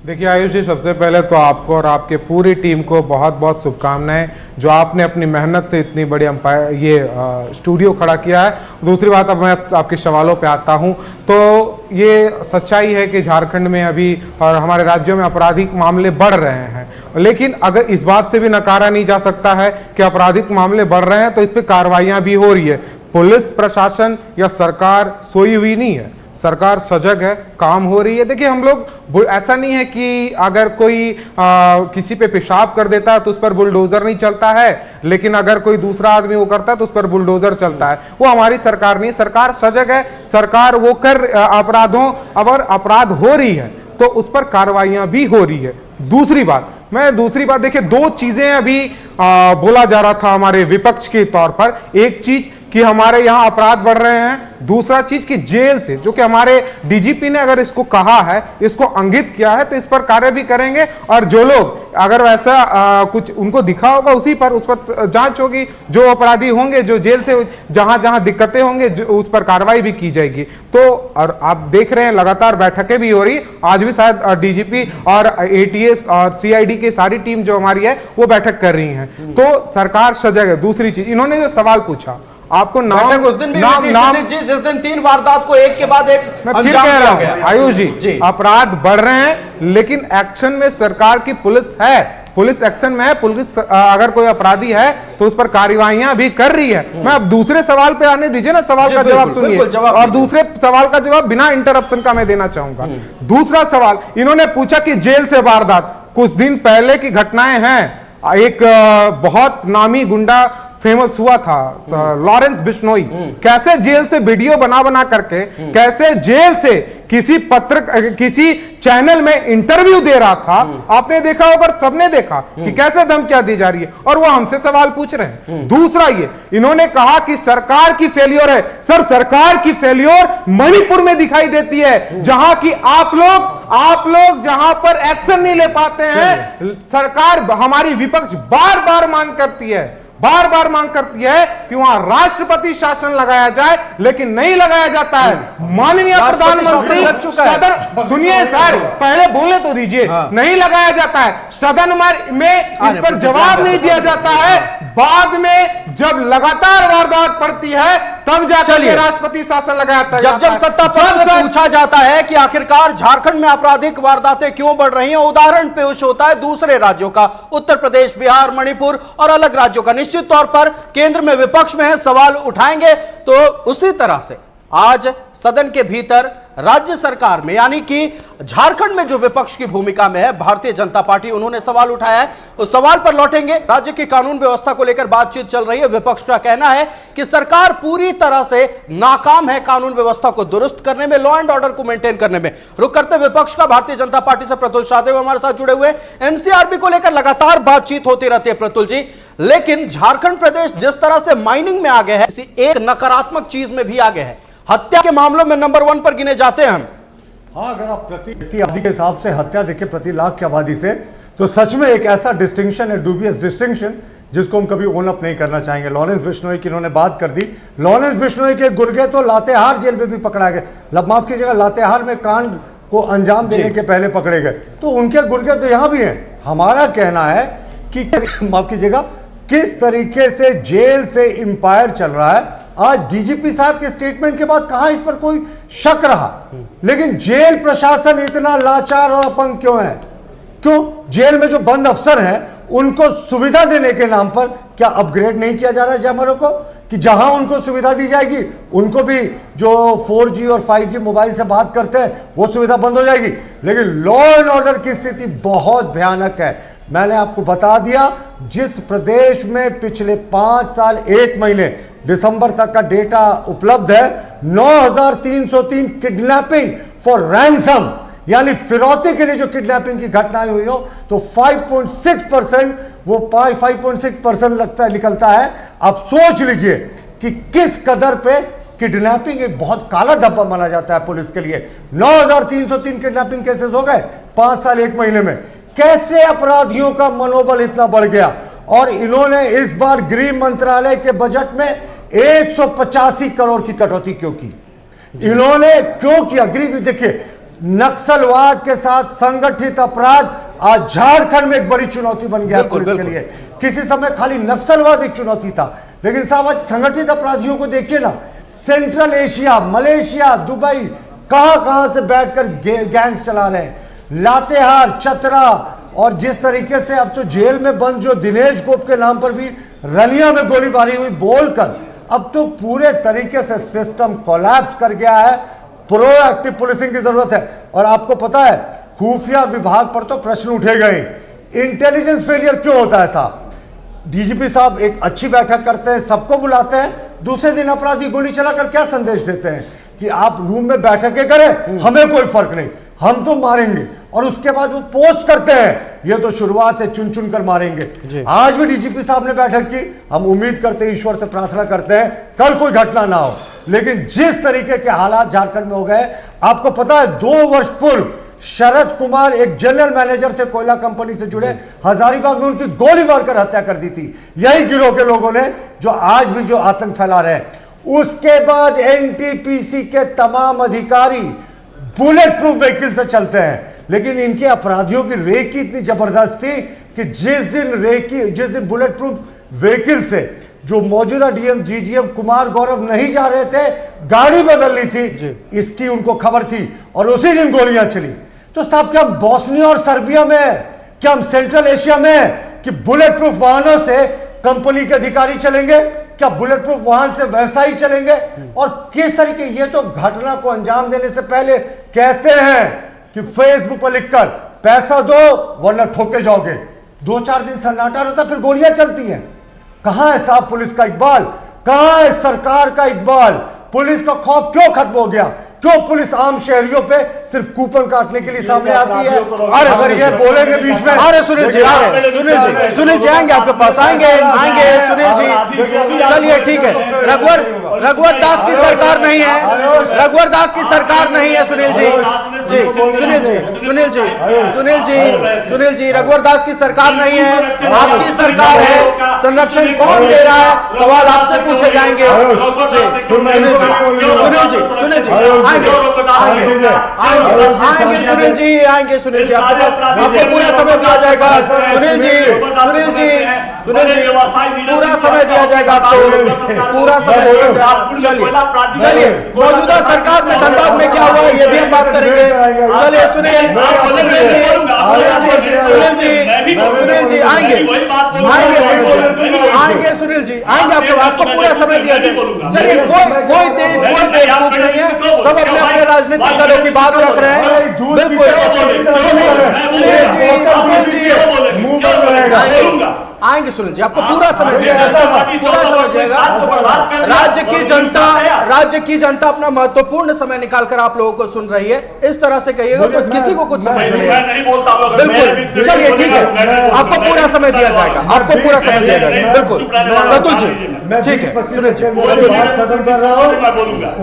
[SPEAKER 13] देखिए आयुष जी, सबसे पहले तो आपको और आपके पूरी टीम को बहुत बहुत शुभकामनाएं जो आपने अपनी मेहनत से इतनी बड़ी स्टूडियो खड़ा किया है। दूसरी बात, अब मैं आपके सवालों पे आता हूं, तो ये सच्चाई है कि झारखंड में अभी और हमारे राज्यों में आपराधिक मामले बढ़ रहे हैं, लेकिन अगर इस बात से भी नकारा नहीं जा सकता है कि आपराधिक मामले बढ़ रहे हैं तो इस पर कार्रवाइयां भी हो रही है। पुलिस प्रशासन या सरकार सोई हुई नहीं है, सरकार सजग है, काम हो रही है। देखिए हम लोग, ऐसा नहीं है कि अगर कोई किसी पे पेशाब कर देता है तो उस पर बुलडोजर नहीं चलता है, लेकिन अगर कोई दूसरा आदमी वो करता है तो उस पर बुलडोजर चलता है। वो हमारी सरकार नहीं, सरकार सजग है, सरकार वो कर अपराधों, अगर अपराध हो रही है तो उस पर कार्रवाइयां भी हो रही है। दूसरी बात देखिए, दो चीजें अभी बोला जा रहा था हमारे विपक्ष के तौर पर। एक चीज कि हमारे यहाँ अपराध बढ़ रहे हैं, दूसरा चीज कि जेल से, जो कि हमारे डीजीपी ने अगर इसको कहा है, इसको इंगित किया है, तो इस पर कार्य भी करेंगे। और जो लोग अगर वैसा कुछ उनको दिखा होगा उस पर जांच होगी, जो अपराधी होंगे, जो जेल से जहां जहां दिक्कतें होंगे उस पर कार्रवाई भी की जाएगी। तो और आप देख रहे हैं लगातार बैठकें भी हो रही, आज भी शायद डीजीपी और एटीएस और सीआईडी की सारी टीम जो हमारी है वो बैठक कर रही है। तो सरकार सजग है। दूसरी चीज, इन्होंने जो सवाल पूछा, आपको नाम
[SPEAKER 10] उस दिन भी नाम जी, जिस दिन 3 वारदात को एक के बाद एक
[SPEAKER 13] मैं फिर कह रहा हूं आयुष जी, अपराध बढ़ रहे हैं लेकिन एक्शन में सरकार की पुलिस है, पुलिस एक्शन में है। पुलिस अगर कोई अपराधी है तो उस पर कार्रवाइयां भी कर रही है। मैं अब दूसरे सवाल पे आने दीजिए ना, सवाल का जवाब सुनिए, और दूसरे सवाल का जवाब बिना इंटरप्शन का मैं देना चाहूंगा। दूसरा सवाल, इन्होंने पूछा कि जेल से वारदात, कुछ दिन पहले की घटनाएं हैं। एक बहुत नामी गुंडा फेमस हुआ था लॉरेंस बिश्नोई, कैसे जेल से वीडियो बना करके कैसे जेल से किसी चैनल में इंटरव्यू दे रहा था। आपने देखा होगा, सबने देखा कि कैसे धमकियां दी जा रही है, और वो हमसे सवाल पूछ रहे हैं। दूसरा ये, इन्होंने कहा कि सरकार की फेलियर है। सर, सरकार की फेलियर मणिपुर में दिखाई देती है, जहां की आप लोग जहां पर एक्शन नहीं ले पाते हैं। सरकार, हमारी विपक्ष बार बार मांग करती है कि वहां राष्ट्रपति शासन लगाया जाए, लेकिन नहीं लगाया जाता है। माननीय प्रधानमंत्री सदन, सुनिए सर, पहले बोलने तो दीजिए। नहीं लगाया जाता है, सदन में इस पर जवाब नहीं दिया जाता है। बाद में जब लगातार वारदात पड़ती है तब जाकर राष्ट्रपति शासन लगाया जाता है।
[SPEAKER 10] जब सत्ता पक्ष से पूछा जाता है कि आखिरकार झारखंड में आपराधिक वारदातें क्यों बढ़ रही हैं, उदाहरण पेश होता है दूसरे राज्यों का, उत्तर प्रदेश, बिहार, मणिपुर और अलग राज्यों का। निश्चित तौर पर केंद्र में विपक्ष में है, सवाल उठाएंगे। तो उसी तरह से आज सदन के भीतर राज्य सरकार में, यानी कि झारखंड में जो विपक्ष की भूमिका में है भारतीय जनता पार्टी, उन्होंने सवाल उठाया है। उस सवाल पर लौटेंगे। राज्य की कानून व्यवस्था को लेकर बातचीत चल रही है। विपक्ष का कहना है कि सरकार पूरी तरह से नाकाम है कानून व्यवस्था को दुरुस्त करने में, लॉ एंड ऑर्डर को मेंटेन करने में। रुक करते विपक्ष का, भारतीय जनता पार्टी से प्रतुल शाहदेव हमारे साथ जुड़े हुए। एनसीआरबी को लेकर लगातार बातचीत होती रहती है प्रतुल जी, लेकिन झारखंड प्रदेश जिस तरह से माइनिंग में आगे है, इसी एक नकारात्मक चीज में भी आगे है। हत्या के मामलों में नंबर 1 पर गिने जाते हैं हम।
[SPEAKER 9] हाँ, अगर आप प्रति आबादी के हिसाब से हत्या देखें प्रति लाख की आबादी से, तो सच में एक ऐसा डिस्टिंक्शन है, डूबियस डिस्टिंक्शन, जिसको हम कभी ओन अप नहीं करना चाहेंगे। लॉरेंस बिश्नोई की इन्होंने बात कर दी। लॉरेंस बिश्नोई के गुर्गे तो लातेहार जेल में भी पकड़ा गए, माफ कीजिएगा, लातेहार में कांड को अंजाम देने के पहले पकड़े गए, तो उनके गुर्गे तो यहां भी हैं। हमारा कहना है कि माफ कीजिएगा, किस तरीके से जेल से इंपायर चल रहा है, आज डीजीपी साहब के स्टेटमेंट के बाद कहां इस पर कोई शक रहा, लेकिन जेल प्रशासन इतना लाचार और अपंग क्यों है? क्यों जेल में जो बंद अफसर हैं उनको सुविधा देने के नाम पर क्या अपग्रेड नहीं किया जा रहा है जैमरों को, कि जहां उनको सुविधा दी जाएगी उनको भी जो 4G और 5G मोबाइल से बात करते हैं वो सुविधा बंद हो जाएगी। लेकिन लॉ एंड ऑर्डर की स्थिति बहुत भयानक है। मैंने आपको बता दिया, जिस प्रदेश में पिछले 5 साल 1 महीने दिसंबर तक का डेटा उपलब्ध है, 9303 किडनैपिंग फॉर रैंसम यानी फिरौती के लिए जो किडनैपिंग की घटनाएं हुई हो, तो 5.6% वो 5.6% लगता है निकलता है। आप सोच लीजिए कि किस कदर पे किडनैपिंग एक बहुत काला धब्बा माना जाता है पुलिस के लिए। 9303 किडनैपिंग केसेस हो गए 5 साल 1 महीने में। कैसे अपराधियों का मनोबल इतना बढ़ गया? और इन्होंने इस बार गृह मंत्रालय के बजट में 185 करोड़ की कटौती क्यों की? इन्होंने क्यों किया? गृह देखिए, नक्सलवाद के साथ संगठित अपराध आज झारखंड में एक बड़ी चुनौती बन गया पुलिस के लिए। किसी समय खाली नक्सलवाद एक चुनौती था, लेकिन साहब आज संगठित अपराधियों को देखिए ना, सेंट्रल एशिया, मलेशिया, दुबई, कहां से बैठकर गैंग्स चला रहे हैं। लातेहार, चतरा, और जिस तरीके से अब तो जेल में बंद जो दिनेश गोप के नाम पर भी रनिया में गोलीबारी हुई बोलकर, अब तो पूरे तरीके से सिस्टम कोलैप्स कर गया है। प्रोएक्टिव पुलिसिंग की जरूरत है। और आपको पता है, खुफिया विभाग पर तो प्रश्न उठे गए, इंटेलिजेंस फेलियर क्यों होता है साहब? डीजीपी साहब एक अच्छी बैठक करते हैं, सबको बुलाते हैं, दूसरे दिन अपराधी गोली चलाकर क्या संदेश देते हैं कि आप रूम में बैठकें करें, हमें कोई फर्क नहीं, हम तो मारेंगे। और उसके बाद वो पोस्ट करते हैं, ये तो शुरुआत है, चुन चुन कर मारेंगे। आज भी डीजीपी साहब ने बैठक की, हम उम्मीद करते हैं, ईश्वर से प्रार्थना करते हैं कल कोई घटना ना हो। लेकिन जिस तरीके के हालात झारखंड में हो गए, आपको पता है 2 वर्ष पूर्व शरद कुमार एक जनरल मैनेजर थे कोयला कंपनी से जुड़े, हजारीबाग में उनकी गोली मारकर हत्या कर दी थी यही गिरोह के लोगों ने, जो आज भी जो आतंक फैला रहे हैं। उसके बाद एनटीपीसी के तमाम अधिकारी बुलेट प्रूफ व्हीकल से चलते हैं, लेकिन इनके अपराधियों की रेकी इतनी जबरदस्त थी कि जिस दिन बुलेट प्रूफ व्हीकल से जो मौजूदा डीएम जीजीएम कुमार गौरव नहीं जा रहे थे, गाड़ी बदल ली थी, इसकी उनको खबर थी और उसी दिन गोलियां चली। तो साहब क्या हम बोस्निया और सर्बिया में, क्या हम सेंट्रल एशिया में कि बुलेट प्रूफ वाहनों से कंपनी के अधिकारी चलेंगे? क्या बुलेट प्रूफ वाहन से व्यवसायी चलेंगे? और किस तरीके, ये तो घटना को अंजाम देने से पहले कहते हैं कि फेसबुक पर लिखकर पैसा दो वरना ठोके जाओगे। 2-4 दिन सन्नाटा रहता, फिर गोलियां चलती हैं। कहां है साहब पुलिस का इकबाल? कहां है सरकार का इकबाल? पुलिस का खौफ क्यों खत्म हो गया? क्यों पुलिस आम शहरियों पे सिर्फ कूपन काटने के लिए सामने आती है? अरे सर ये बोलेंगे बीच में।
[SPEAKER 10] अरे सुनील जी, सुनील जी आएंगे आपके पास, आएंगे सुनील जी, चलिए ठीक है। रघुवर दास की सरकार नहीं है, रघुवर दास की सरकार नहीं है सुनील जी, सुनील जी रघुवर दास की सरकार नहीं है, आपकी सरकार है। संरक्षण कौन दे रहा है, सवाल आपसे पूछे जाएंगे। सुनील जी आएंगे सुनील जी आपको पूरा समय दिया जाएगा। सुनील जी पूरा समय दिया जाएगा, आपको पूरा समय दिया जाएगा। चलिए मौजूदा सरकार में धनबाद में क्या हुआ ये भी हम बात करेंगे। चलिए सुनील जी आएंगे सुनील जी आपको पूरा समय दिया जाएगा। चलिए कोई बेवकूफ नहीं है, सब अपने राजनीतिक दलों की बात रख रहे हैं। बिल्कुल आएंगे सुनील जी, आपको पूरा समय दिएगा। राज्य की जनता अपना महत्वपूर्ण समय निकालकर आप लोगों को सुन रही है। इस तरह से कहिएगा तो किसी को कुछ समझ नहीं है। बिल्कुल चलिए ठीक है, आपको पूरा समय दिया जाएगा, आपको पूरा समय दिया जाएगा। बिल्कुल प्रतुल जी ठीक है, सुनील जी
[SPEAKER 9] खत्म कर रहा हूँ,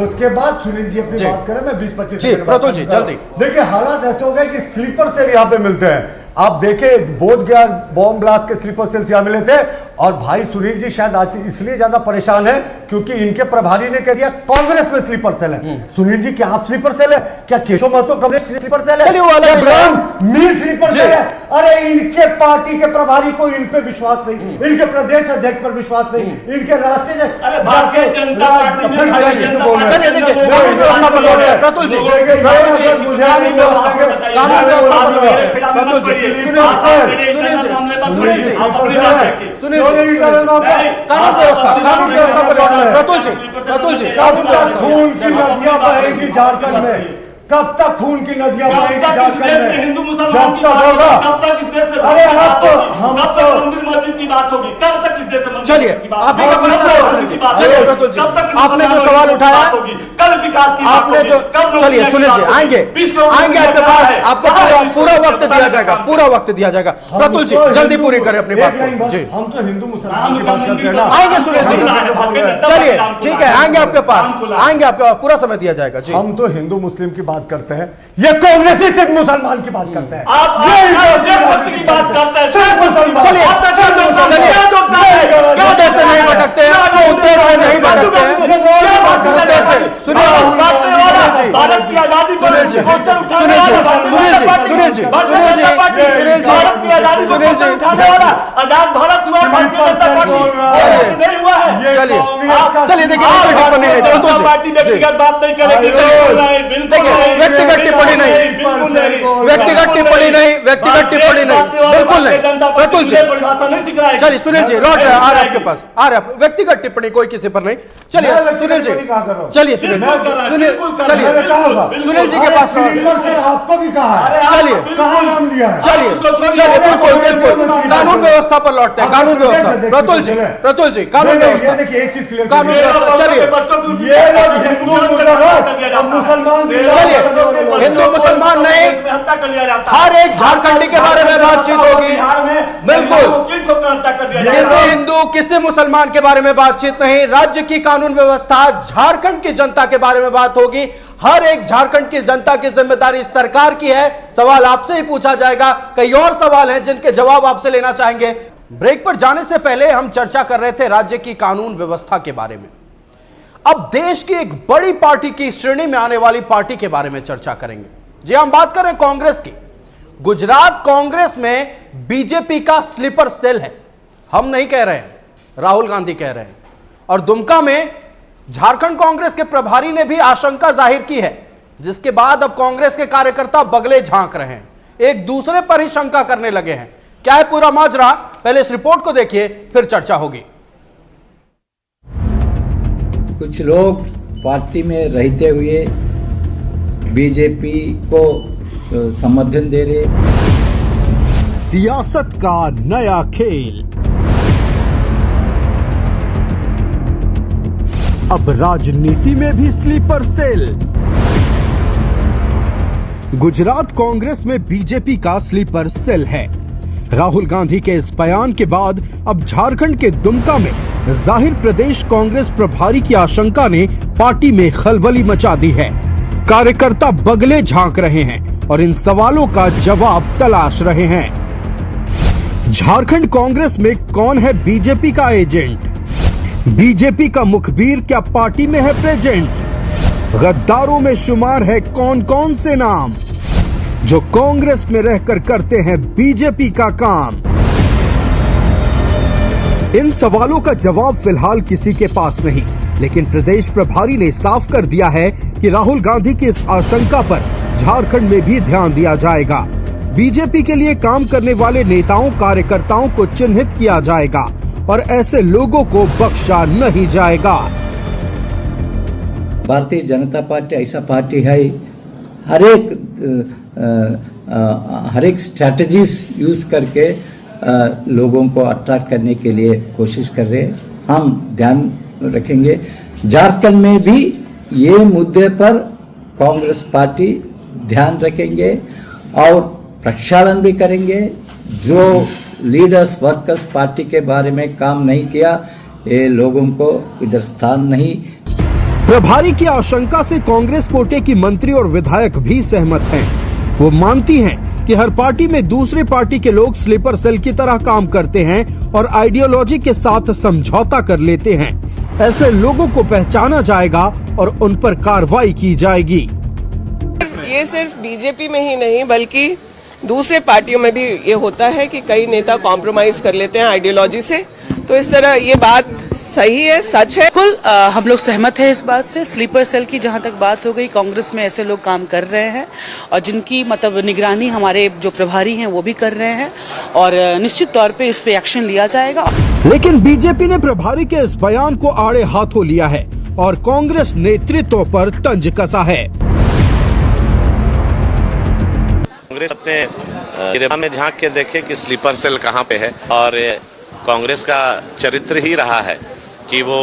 [SPEAKER 9] उसके बाद सुनील जी अपनी बात करें, मैं 20-25
[SPEAKER 10] जी प्रतुल जी जल्दी।
[SPEAKER 9] देखिए हालात ऐसे हो गए कि स्लीपर सेल यहाँ पे मिलते हैं। आप देखे बोध गया बॉम्ब ब्लास्ट के स्लीपर सेल्स यहाँ मिले थे, और भाई सुनील जी शायद आज इसलिए ज्यादा परेशान है क्योंकि इनके प्रभारी ने कह दिया कांग्रेस में स्लीपर सेल है। सुनील जी, क्या आप स्लीपर सेल है? क्या केशव महतो कांग्रेस स्लीपर सेल है? मीर स्लीपर सेल है? अरे इनके पार्टी के प्रभारी को इन पे विश्वास नहीं, इनके प्रदेश अध्यक्ष पर विश्वास नहीं, इनके राष्ट्रीय
[SPEAKER 11] भारतीय जनता पार्टी में
[SPEAKER 10] चलिए देखिए कानून व्यवस्था पर लौट है प्रतुल जी, कानून व्यवस्था प्रतुल जी, कानून व्यवस्था पर लौट है प्रतुल जी, कानून
[SPEAKER 9] खून की नदियां बहेगी झारखंड में। कब तक खून की नदियां बहेगी झारखंड में?
[SPEAKER 11] हिंदू मुसलमान
[SPEAKER 9] जब तक होगा।
[SPEAKER 11] कब तक इस देश में
[SPEAKER 9] अरे हम
[SPEAKER 11] कब तक मंदिर मस्जिद की बात होगी? कब तक इस देश में
[SPEAKER 10] चलिए आप चलिए प्रतुल जी, आपने जो सवाल उठाया,
[SPEAKER 11] कल विकास की
[SPEAKER 10] आपने जो, चलिए सुनील जी आएंगे आपके पास, आपको पूरा वक्त दिया जाएगा, पूरा वक्त दिया जाएगा। प्रतुल जी जल्दी पूरी करें अपनी बात को जी।
[SPEAKER 9] हम तो हिंदू मुसलमान की बात करते हैं ना।
[SPEAKER 10] आएंगे सुनील जी, चलिए ठीक है, आएंगे आपके पास, आएंगे आपके पास, पूरा समय दिया जाएगा जी।
[SPEAKER 9] हम तो हिंदू मुस्लिम की बात करते हैं, ये कांग्रेसी सिर्फ मुसलमान की बात करते हैं।
[SPEAKER 11] देशभक्ति की बात करते हैं।
[SPEAKER 10] चलिए मुद्दे से नहीं भटकते हैं, मुद्दे से नहीं भटकते हैं, मुद्दे से सुनिए
[SPEAKER 11] भारत की आजादी पर
[SPEAKER 10] सुनील जी,
[SPEAKER 11] आजाद भारत हुआ, भारतीय जनता पार्टी नहीं हुआ है।
[SPEAKER 10] चलिए देखिए टिप्पणी नहीं,
[SPEAKER 11] व्यक्तिगत बात नहीं करेगी,
[SPEAKER 10] व्यक्तिगत टिप्पणी नहीं, व्यक्तिगत टिप्पणी नहीं, व्यक्तिगत टिप्पणी नहीं, बिल्कुल नहीं प्रतुल जी। चलिए सुनील जी लौट रहे आ रहे आपके पास, आ रहे व्यक्तिगत टिप्पणी कोई किसी पर नहीं। चलिए सुनील जी, चलिए सुनील जी के पास
[SPEAKER 9] आपको भी कहा है,
[SPEAKER 10] चलिए
[SPEAKER 9] कहा नाम दिया है,
[SPEAKER 10] चलिए बिल्कुल कानून व्यवस्था पर लौटते हैं, कानून व्यवस्था प्रतुल जी कानून व्यवस्था,
[SPEAKER 9] देखिए एक चीज क्लियर,
[SPEAKER 10] कानून व्यवस्था चलिए
[SPEAKER 9] ये लोग हिंदू मुसलमान,
[SPEAKER 10] चलिए हिंदू मुसलमान नहीं, हर एक झारखंडी के बारे में बातचीत होगी, बिल्कुल किसी हिंदू किसी मुसलमान के बारे में बातचीत नहीं, राज्य की कानून व्यवस्था झारखंड की जनता के बारे में बात होगी। हर एक झारखंड की जनता की जिम्मेदारी सरकार की है। सवाल आपसे ही पूछा जाएगा, कई और सवाल हैं जिनके जवाब आपसे लेना चाहेंगे। ब्रेक पर जाने से पहले हम चर्चा कर रहे थे राज्य की कानून व्यवस्था के बारे में। अब देश की एक बड़ी पार्टी की श्रेणी में आने वाली पार्टी के बारे में चर्चा करेंगे। जी हम बात कर रहे हैं कांग्रेस की। गुजरात कांग्रेस में बीजेपी का स्लीपर सेल है, हम नहीं कह रहे हैं, राहुल गांधी कह रहे हैं। और दुमका में झारखंड कांग्रेस के प्रभारी ने भी आशंका जाहिर की है, जिसके बाद अब कांग्रेस के कार्यकर्ता बगले झांक रहे हैं, एक दूसरे पर ही शंका करने लगे हैं। क्या है पूरा माजरा, पहले इस रिपोर्ट को देखिए फिर चर्चा होगी।
[SPEAKER 14] कुछ लोग पार्टी में रहते हुए बीजेपी को समर्थन दे रहे।
[SPEAKER 1] सियासत का नया खेल अब राजनीति में भी स्लीपर सेल। गुजरात कांग्रेस में बीजेपी का स्लीपर सेल है। राहुल गांधी के इस बयान के बाद अब झारखंड के दुमका में जाहिर प्रदेश कांग्रेस प्रभारी की आशंका ने पार्टी में खलबली मचा दी है। कार्यकर्ता बगले झांक रहे हैं और इन सवालों का जवाब तलाश रहे हैं। झारखंड कांग्रेस में कौन है बीजेपी का एजेंट? बीजेपी का मुखबिर क्या पार्टी में है प्रेजेंट? गद्दारों में शुमार है कौन कौन से नाम जो कांग्रेस में रहकर करते हैं बीजेपी का काम? इन सवालों का जवाब फिलहाल किसी के पास नहीं, लेकिन प्रदेश प्रभारी ने साफ कर दिया है कि राहुल गांधी की इस आशंका पर झारखंड में भी ध्यान दिया जाएगा। बीजेपी के लिए काम करने वाले नेताओं कार्यकर्ताओं को चिन्हित किया जाएगा और ऐसे लोगों को बख्शा नहीं जाएगा।
[SPEAKER 14] भारतीय जनता पार्टी ऐसा पार्टी है, हर एक स्ट्रैटेजीज यूज करके लोगों को अट्रैक्ट करने के लिए कोशिश कर रहे हैं। हम ध्यान रखेंगे झारखंड में भी ये मुद्दे पर कांग्रेस पार्टी ध्यान रखेंगे और प्रक्षालन भी करेंगे। जो लीडर्स वर्कर्स पार्टी के बारे में काम नहीं किया, ये लोगों को इधर स्थान नहीं।
[SPEAKER 1] प्रभारी की आशंका से कांग्रेस कोटे की मंत्री और विधायक भी सहमत हैं। वो मानती हैं कि हर पार्टी में दूसरे पार्टी के लोग स्लीपर सेल की तरह काम करते हैं और आइडियोलॉजी के साथ समझौता कर लेते हैं। ऐसे लोगों को पहचाना जाएगा और उन पर कार्रवाई की जाएगी।
[SPEAKER 8] ये सिर्फ बीजेपी में ही नहीं बल्कि दूसरे पार्टियों में भी ये होता है कि कई नेता कॉम्प्रोमाइज कर लेते हैं आइडियोलॉजी से, तो इस तरह ये बात सही है, सच है।
[SPEAKER 15] बिल्कुल हम लोग सहमत है इस बात से। स्लीपर सेल की जहां तक बात हो गई, कांग्रेस में ऐसे लोग काम कर रहे हैं और जिनकी मतलब निगरानी हमारे जो प्रभारी हैं वो भी कर रहे हैं और निश्चित तौर पे इस पे एक्शन लिया जाएगा।
[SPEAKER 1] लेकिन बीजेपी ने प्रभारी के इस बयान को आड़े हाथों लिया है और कांग्रेस नेतृत्व पर तंज कसा है।
[SPEAKER 16] कांग्रेस अपने गिरबान में झांक के देखे कि स्लीपर सेल कहां पे है और कांग्रेस का चरित्र ही रहा है कि वो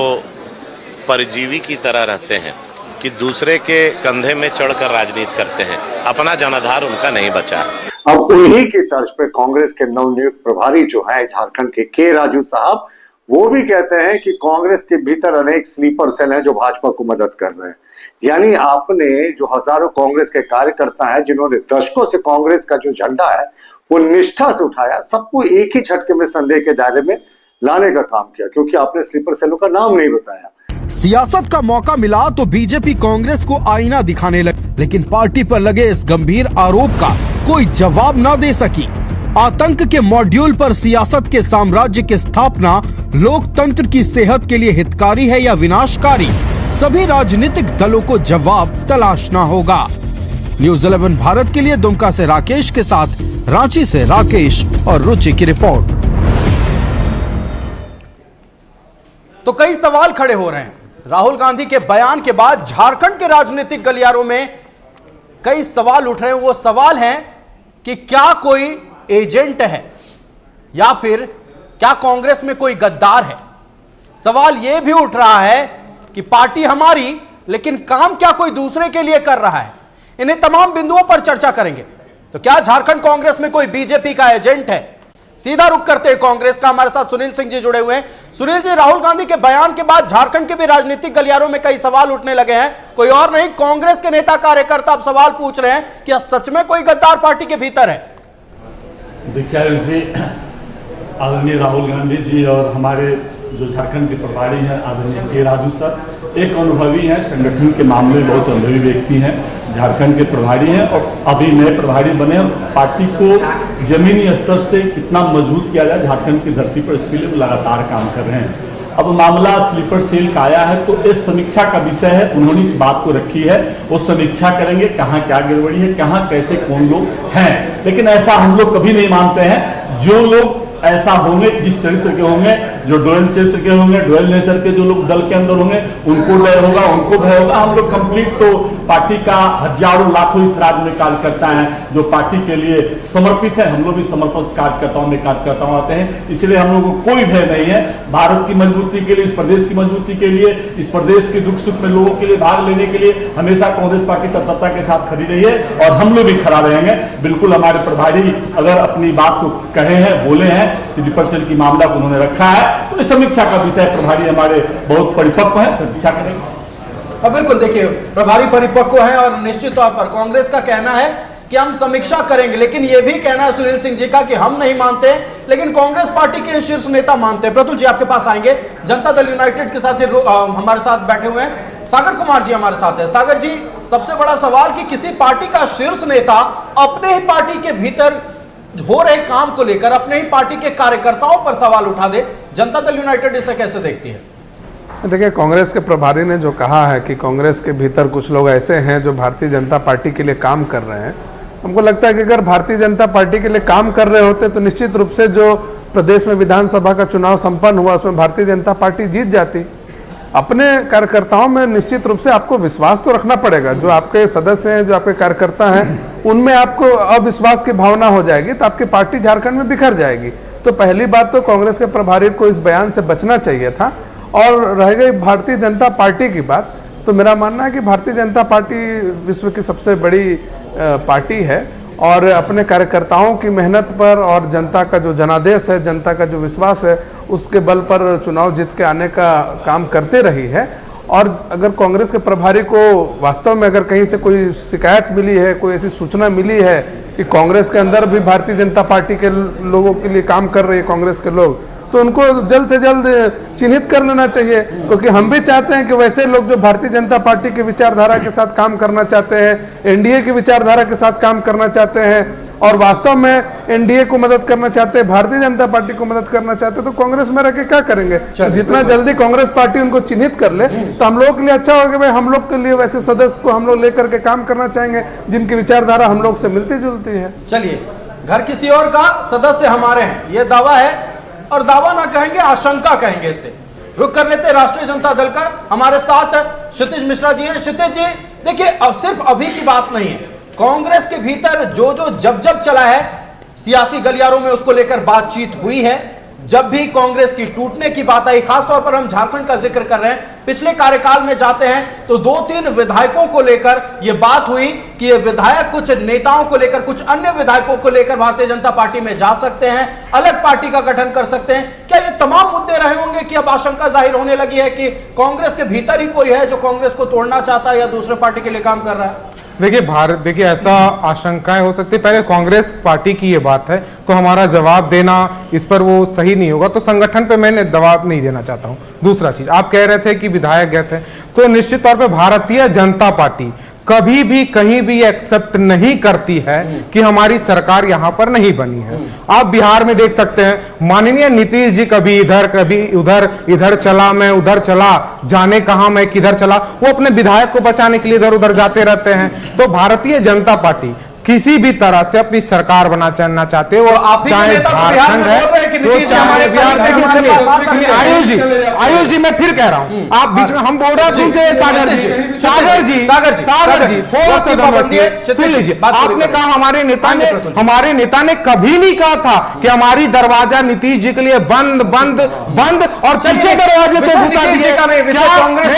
[SPEAKER 16] परजीवी की तरह रहते हैं, कि दूसरे के कंधे में चढ़कर राजनीति करते हैं, अपना जनाधार उनका नहीं बचा।
[SPEAKER 9] अब उन्हीं की तर्ज पे कांग्रेस के नवनियुक्त प्रभारी जो है झारखंड के राजू साहब, वो भी कहते हैं कि कांग्रेस के भीतर अनेक स्लीपर सेल हैं जो भाजपा को मदद कर रहे हैं। यानी आपने जो हजारों कांग्रेस के कार्यकर्ता हैं जिन्होंने दशकों से कांग्रेस का जो झंडा है वो निष्ठा से उठाया, सबको एक ही झटके में संदेह के दायरे में लाने का काम किया, क्योंकि आपने स्लीपर सेलों का नाम नहीं बताया।
[SPEAKER 1] सियासत का मौका मिला तो बीजेपी कांग्रेस को आईना दिखाने लगी, लेकिन पार्टी पर लगे इस गंभीर आरोप का कोई जवाब न दे सकी। आतंक के मॉड्यूल पर सियासत के साम्राज्य की स्थापना लोकतंत्र की सेहत के लिए हितकारी है या विनाशकारी, सभी राजनीतिक दलों को जवाब तलाशना होगा। न्यूज़ 11 भारत के लिए दुमका से राकेश के साथ रांची से राकेश और रुचि की रिपोर्ट।
[SPEAKER 10] तो कई सवाल खड़े हो रहे हैं। राहुल गांधी के बयान के बाद झारखंड के राजनीतिक गलियारों में कई सवाल उठ रहे हैं। वो सवाल हैं कि क्या कोई एजेंट है या फिर क्या कांग्रेस में कोई गद्दार है। सवाल यह भी उठ रहा है कि पार्टी हमारी, लेकिन काम क्या कोई दूसरे के लिए कर रहा है। इन्हें तमाम बिंदुओं पर चर्चा करेंगे। तो क्या झारखंड कांग्रेस में कोई बीजेपी का एजेंट है? सीधा रुख करते हैं कांग्रेस का। हमारे साथ सुनील सिंह जी जुड़े हुए हैं। सुनील जी, राहुल गांधी के बयान के बाद झारखंड के भी राजनीतिक गलियारों में कई सवाल उठने लगे हैं। कोई और नहीं, कांग्रेस के नेता कार्यकर्ता अब सवाल पूछ रहे हैं कि सच में कोई गद्दार पार्टी के भीतर है।
[SPEAKER 11] देखिए, वैसे आदरणीय राहुल गांधी जी और हमारे जो झारखंड के प्रभारी हैं आदरणीय के राजू सर, एक अनुभवी हैं, संगठन के मामले में बहुत अनुभवी व्यक्ति हैं, झारखंड के प्रभारी हैं और अभी नए प्रभारी बने। पार्टी को जमीनी स्तर से कितना मजबूत किया जाए झारखंड की धरती पर, इसके लिए वो लगातार काम कर रहे हैं। अब मामला स्लीपर सेल का आया है तो इस समीक्षा का विषय है, उन्होंने इस बात को रखी है, वो समीक्षा करेंगे कहाँ क्या गड़बड़ी है, कहाँ कैसे कौन लोग हैं। लेकिन ऐसा हम लोग कभी नहीं मानते हैं। जो लोग ऐसा होंगे, जिस चरित्र के होंगे, जो डुअल चरित्र के होंगे, डुअल नेचर के जो लोग दल के अंदर होंगे, उनको डर होगा, उनको भय होगा। हम लोग कंप्लीट तो पार्टी का हजारों लाखों इस राज्य में कार्यकर्ता हैं जो पार्टी के लिए समर्पित है। हम लोग भी समर्पित कार्यकर्ताओं में कार्यकर्ताओं आते हैं, इसलिए हम लोगों को कोई भय नहीं है। भारत की मजबूती के लिए, इस प्रदेश की मजबूती के लिए, इस प्रदेश के दुख सुख में लोगों के लिए भाग लेने के लिए हमेशा कांग्रेस पार्टी तत्परता के साथ खड़ी रही है और हम लोग भी खड़ा रहेंगे। बिल्कुल हमारे प्रभारी अगर अपनी बात को कहे हैं, बोले हैं, स्लीपर सेल की मामला को उन्होंने रखा है तो इस समीक्षा का विषय प्रभारी हमारे बहुत परिपक्व है, समीक्षा करेंगे।
[SPEAKER 10] बिल्कुल, देखिए प्रभारी परिपक्व है और निश्चित तौर पर कांग्रेस का कहना है कि हम समीक्षा करेंगे, लेकिन यह भी कहना है सुनील सिंह जी का कि हम नहीं मानते, लेकिन कांग्रेस पार्टी के शीर्ष नेता मानते हैं। प्रतुल जी आपके पास आएंगे। जनता दल यूनाइटेड के साथ हमारे साथ बैठे हुए हैं सागर कुमार जी हमारे साथ है। सागर जी, सबसे बड़ा सवाल कि किसी पार्टी का शीर्ष नेता अपने ही पार्टी के भीतर हो रहे काम को लेकर अपने ही पार्टी के कार्यकर्ताओं पर सवाल उठा दे, जनता दल यूनाइटेड इसे कैसे देखती है?
[SPEAKER 12] देखिए, कांग्रेस के प्रभारी ने जो कहा है कि कांग्रेस के भीतर कुछ लोग ऐसे हैं जो भारतीय जनता पार्टी के लिए काम कर रहे हैं, हमको लगता है कि अगर भारतीय जनता पार्टी के लिए काम कर रहे होते तो निश्चित रूप से जो प्रदेश में विधानसभा का चुनाव संपन्न हुआ उसमें भारतीय जनता पार्टी जीत जाती। अपने कार्यकर्ताओं में निश्चित रूप से आपको विश्वास तो रखना पड़ेगा। जो आपके सदस्य हैं, जो आपके कार्यकर्ता हैं, उनमें आपको अविश्वास की भावना हो जाएगी तो आपकी पार्टी झारखंड में बिखर जाएगी। तो पहली बात तो कांग्रेस के प्रभारी को इस बयान से बचना चाहिए था। और रह गई भारतीय जनता पार्टी की बात, तो मेरा मानना है कि भारतीय जनता पार्टी विश्व की सबसे बड़ी पार्टी है और अपने कार्यकर्ताओं की मेहनत पर और जनता का जो जनादेश है, जनता का जो विश्वास है, उसके बल पर चुनाव जीत के आने का काम करते रही है। और अगर कांग्रेस के प्रभारी को वास्तव में अगर कहीं से कोई शिकायत मिली है, कोई ऐसी सूचना मिली है कि कांग्रेस के अंदर भी भारतीय जनता पार्टी के लोगों के लिए काम कर रही है कांग्रेस के लोग, तो उनको जल्द से जल्द चिन्हित कर लेना चाहिए, क्योंकि हम भी चाहते हैं कि वैसे लोग जो भारतीय जनता पार्टी की विचारधारा के साथ काम करना चाहते हैं, एनडीए की विचारधारा के साथ काम करना चाहते हैं और वास्तव में एनडीए को मदद करना चाहते हैं, भारतीय जनता पार्टी को मदद करना चाहते हैं, तो कांग्रेस में रह के क्या करेंगे? जितना जल्दी कांग्रेस पार्टी उनको चिन्हित कर ले तो हम लोगों के लिए अच्छा होगा। भाई हम लोग के लिए वैसे सदस्य को हम लोग लेकर के काम करना चाहेंगे जिनकी विचारधारा हम लोग से मिलती जुलती है।
[SPEAKER 10] चलिए, घर किसी और का, सदस्य हमारे हैं, ये दावा है, और दावा ना कहेंगे, आशंका कहेंगे इसे। रुक कर लेते राष्ट्रीय जनता दल का। हमारे साथ क्षितिज मिश्रा जी हैं। क्षितिज जी, देखिए अब सिर्फ अभी की बात नहीं है, कांग्रेस के भीतर जो जब चला है सियासी गलियारों में, उसको लेकर बातचीत हुई है। जब भी कांग्रेस की टूटने की बात आई, खासतौर पर हम झारखंड का जिक्र कर रहे हैं, पिछले कार्यकाल में जाते हैं तो 2-3 विधायकों को लेकर यह बात हुई कि ये विधायक कुछ नेताओं को लेकर, कुछ अन्य विधायकों को लेकर भारतीय जनता पार्टी में जा सकते हैं, अलग पार्टी का गठन कर सकते हैं। क्या ये तमाम मुद्दे रहे होंगे कि अब आशंका जाहिर होने लगी है कि कांग्रेस के भीतर ही कोई है जो कांग्रेस को तोड़ना चाहता है या दूसरे पार्टी के लिए काम कर रहा है?
[SPEAKER 13] देखिए ऐसा आशंकाएं हो सकती है। पहले कांग्रेस पार्टी की ये बात है तो हमारा जवाब देना इस पर वो सही नहीं होगा, तो संगठन पे मैंने जवाब नहीं देना चाहता हूं। दूसरा चीज, आप कह रहे थे कि विधायक गए थे, तो निश्चित तौर पे भारतीय जनता पार्टी कभी भी कहीं भी एक्सेप्ट नहीं करती है कि हमारी सरकार यहां पर नहीं बनी है। आप बिहार में देख सकते हैं, माननीय नीतीश जी कभी इधर कभी उधर, इधर चला मैं उधर चला, जाने कहां मैं किधर चला, वो अपने विधायक को बचाने के लिए इधर उधर जाते रहते हैं। तो भारतीय जनता पार्टी किसी भी तरह से अपनी सरकार बनाना चाहते हो, चाहे झारखंड है तो चाहे बिहार। आयुष जी, मैं फिर कह रहा हूं, आप बीच में हम बोल रहे थे सागर जी थोड़ा सा सुन लीजिए। आपने कहा हमारे नेता ने कभी नहीं कहा था कि हमारी दरवाजा नीतीश जी के लिए बंद और पीछे दरवाजे से घुसा दिए।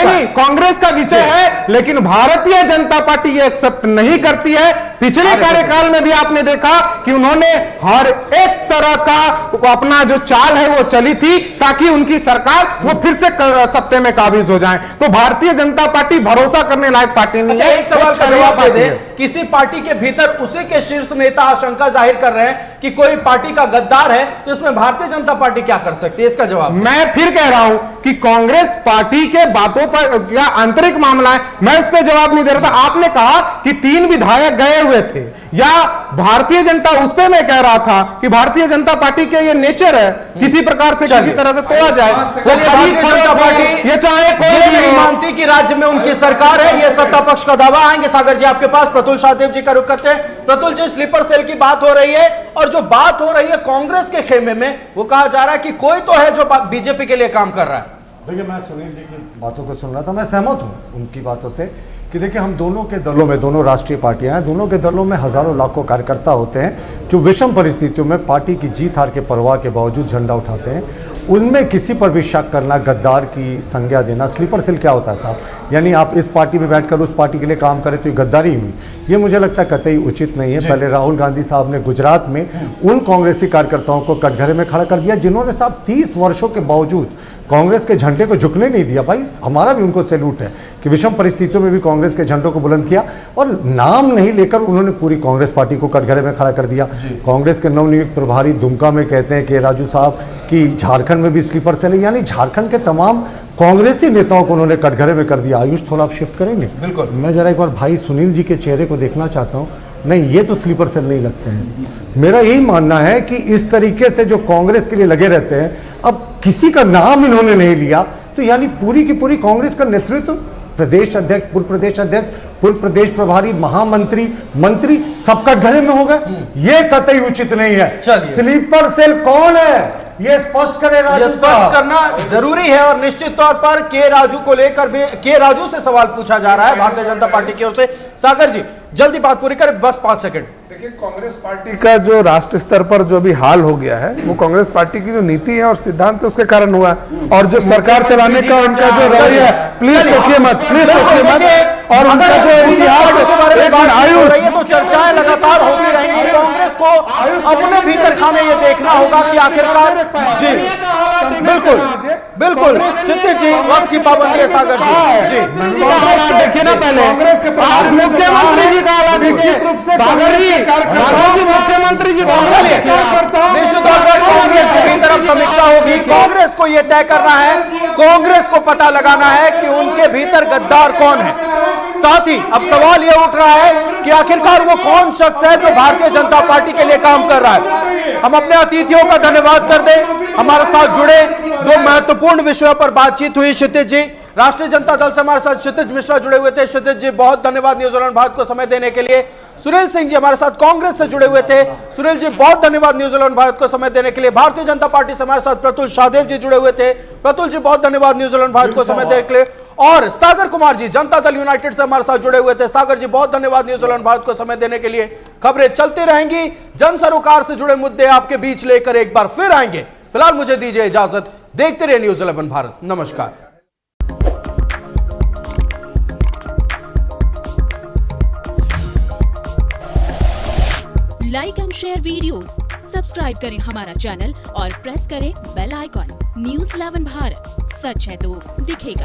[SPEAKER 13] नहीं, कांग्रेस का विषय है, लेकिन भारतीय जनता पार्टी ये एक्सेप्ट नहीं करती है। पिछले कार्यकाल में भी आपने देखा कि उन्होंने हर एक तरह का अपना जो चाल है वो चली थी ताकि उनकी सरकार वो फिर से सत्ते में काबिज हो जाए। तो भारतीय जनता पार्टी भरोसा करने लायक पार्टी नहीं है।
[SPEAKER 10] एक सवाल का जवाब दे दे, किसी पार्टी के भीतर उसी के शीर्ष नेता आशंका जाहिर कर रहे हैं कि कोई पार्टी का गद्दार है, तो इसमें भारतीय जनता पार्टी क्या कर सकती है? इसका जवाब
[SPEAKER 13] मैं फिर कह रहा हूं कि कांग्रेस पार्टी के बातों पर क्या आंतरिक मामला है, मैं उस पर जवाब नहीं दे रहा था। आपने कहा कि 3 विधायक गए हुए थे, या भारतीय जनता, उस पर मैं कह रहा था कि भारतीय जनता पार्टी के ये नेचर है किसी प्रकार से किसी तरह से तोड़ा जाए।
[SPEAKER 10] भारतीय जनता पार्टी
[SPEAKER 13] ये चाहे कोई
[SPEAKER 10] नहीं मानती कि राज्य में उनकी सरकार है, ये सत्ता पक्ष का दावा। आएंगे सागर जी आपके पास, प्रतुल शाहदेव जी का रुख करते हैं। प्रतुल जी, स्लीपर सेल की बात हो रही है, और जो बात हो रही है कांग्रेस के खेमे में, वो कहा जा रहा है कि कोई तो है जो बीजेपी के लिए काम कर रहा है।
[SPEAKER 9] देखिए, मैं सुनील जी की बातों को सुन रहा था, मैं सहमत हूं उनकी बातों से कि देखिए, हम दोनों के दलों में, दोनों राष्ट्रीय पार्टियां हैं, दोनों के दलों में हजारों लाखों कार्यकर्ता होते हैं जो विषम परिस्थितियों में पार्टी की जीत हार के परवाह के बावजूद झंडा उठाते हैं। उनमें किसी पर भी शक करना, गद्दार की संज्ञा देना, स्लीपर सेल क्या होता है साहब? यानी आप इस पार्टी में बैठकर उस पार्टी के लिए काम करें तो ये गद्दारी हुई, ये मुझे लगता है कतई उचित नहीं है। पहले राहुल गांधी साहब ने गुजरात में उन कांग्रेसी कार्यकर्ताओं को कटघरे में खड़ा कर दिया जिन्होंने साहब 30 वर्षों के बावजूद कांग्रेस के झंडे को झुकने नहीं दिया। भाई, हमारा भी उनको सैल्यूट है कि विषम परिस्थितियों में भी कांग्रेस के झंडों को बुलंद किया, और नाम नहीं लेकर उन्होंने पूरी कांग्रेस पार्टी को कटघरे में खड़ा कर दिया। कांग्रेस के नवनियुक्त प्रभारी दुमका में कहते हैं कि राजू साहब कि झारखंड में भी स्लीपर सेल है, यानी झारखंड के तमाम कांग्रेसी नेताओं को उन्होंने कटघरे में कर दिया। आयुष, थोड़ा आप शिफ्ट करेंगे? बिल्कुल। मैं जरा एक बार भाई सुनील जी के चेहरे को देखना चाहता हूँ। नहीं, ये तो स्लीपर सेल नहीं लगते हैं। मेरा यही मानना है कि इस तरीके से जो कांग्रेस के लिए लगे रहते हैं, अब किसी का नाम इन्होंने नहीं लिया, तो यानी पूरी की पूरी कांग्रेस का नेतृत्व, प्रदेश अध्यक्ष, पूर्व प्रदेश अध्यक्ष, पूर्व प्रदेश प्रभारी, महामंत्री, मंत्री सब कटघरे में हो गए। ये कतई उचित नहीं है। स्लीपर सेल कौन है ये स्पष्ट करे राजू,
[SPEAKER 10] स्पष्ट करना जरूरी है। और निश्चित तौर पर के राजू को लेकर भी के राजू से सवाल पूछा जा रहा है भारतीय जनता पार्टी की ओर से। सागर जी, जल्दी बात पूरी करें, बस 5 सेकंड।
[SPEAKER 12] देखिए, कांग्रेस पार्टी का जो राष्ट्र स्तर पर जो भी हाल हो गया है वो कांग्रेस पार्टी की जो नीति है और सिद्धांत है उसके कारण हुआ है, और जो सरकार चलाने का उनका जो रवैया है, प्लीज टोकिए मत। और उनका जो इतिहास
[SPEAKER 10] है तो चर्चाएं लगातार होती रहेंगी। कांग्रेस को अपने भीतर खाने ये देखना होगा कि आखिरकार जी बिल्कुल बिल्कुल क्षितिज जी, वक्त की पाबंदी है सागर जी।
[SPEAKER 12] देखिए ना, पहले आप मुख्यमंत्री जी का हालात निश्चित रूप से सागर जी मुख्यमंत्री जी
[SPEAKER 10] निश्चित तौर पर कांग्रेस के भी तरफ समीक्षा होगी। कांग्रेस को यह तय करना है, कांग्रेस को पता लगाना है कि उनके भीतर गद्दार कौन है। साथ ही अब सवाल यह उठ रहा है कि आखिरकार वो कौन शख्स है जो भारतीय जनता पार्टी के लिए काम कर रहा है। हम अपने अतिथियों का धन्यवाद कर दें, हमारे साथ जुड़े। दो महत्वपूर्ण विषयों पर बातचीत हुई। क्षितिज जी, राष्ट्रीय जनता दल से हमारे साथ क्षितिज मिश्रा जुड़े हुए थे। क्षितिज जी, बहुत धन्यवाद न्यूज 11 भारत को समय देने के लिए। सुनील सिंह जी हमारे साथ कांग्रेस से जुड़े हुए थे। सुनील जी, बहुत धन्यवाद न्यूज 11 भारत को समय देने के लिए। भारतीय जनता पार्टी से हमारे साथ प्रतुल शाहदेव जी जुड़े हुए थे। प्रतुल जी, बहुत धन्यवाद न्यूज 11 भारत को समय देने के लिए। और सागर कुमार जी जनता दल यूनाइटेड से हमारे साथ जुड़े हुए थे। सागर जी, बहुत धन्यवाद न्यूज 11 भारत को समय देने के लिए। खबरें चलती रहेंगी, जन सरोकार से जुड़े मुद्दे आपके बीच लेकर एक बार फिर आएंगे। फिलहाल मुझे दीजिए इजाजत, देखते रहिए न्यूज 11 भारत। नमस्कार।
[SPEAKER 17] Like and share videos, subscribe करें हमारा चैनल और प्रेस करें बेल आइकॉन। न्यूज 11 भारत, सच है तो दिखेगा।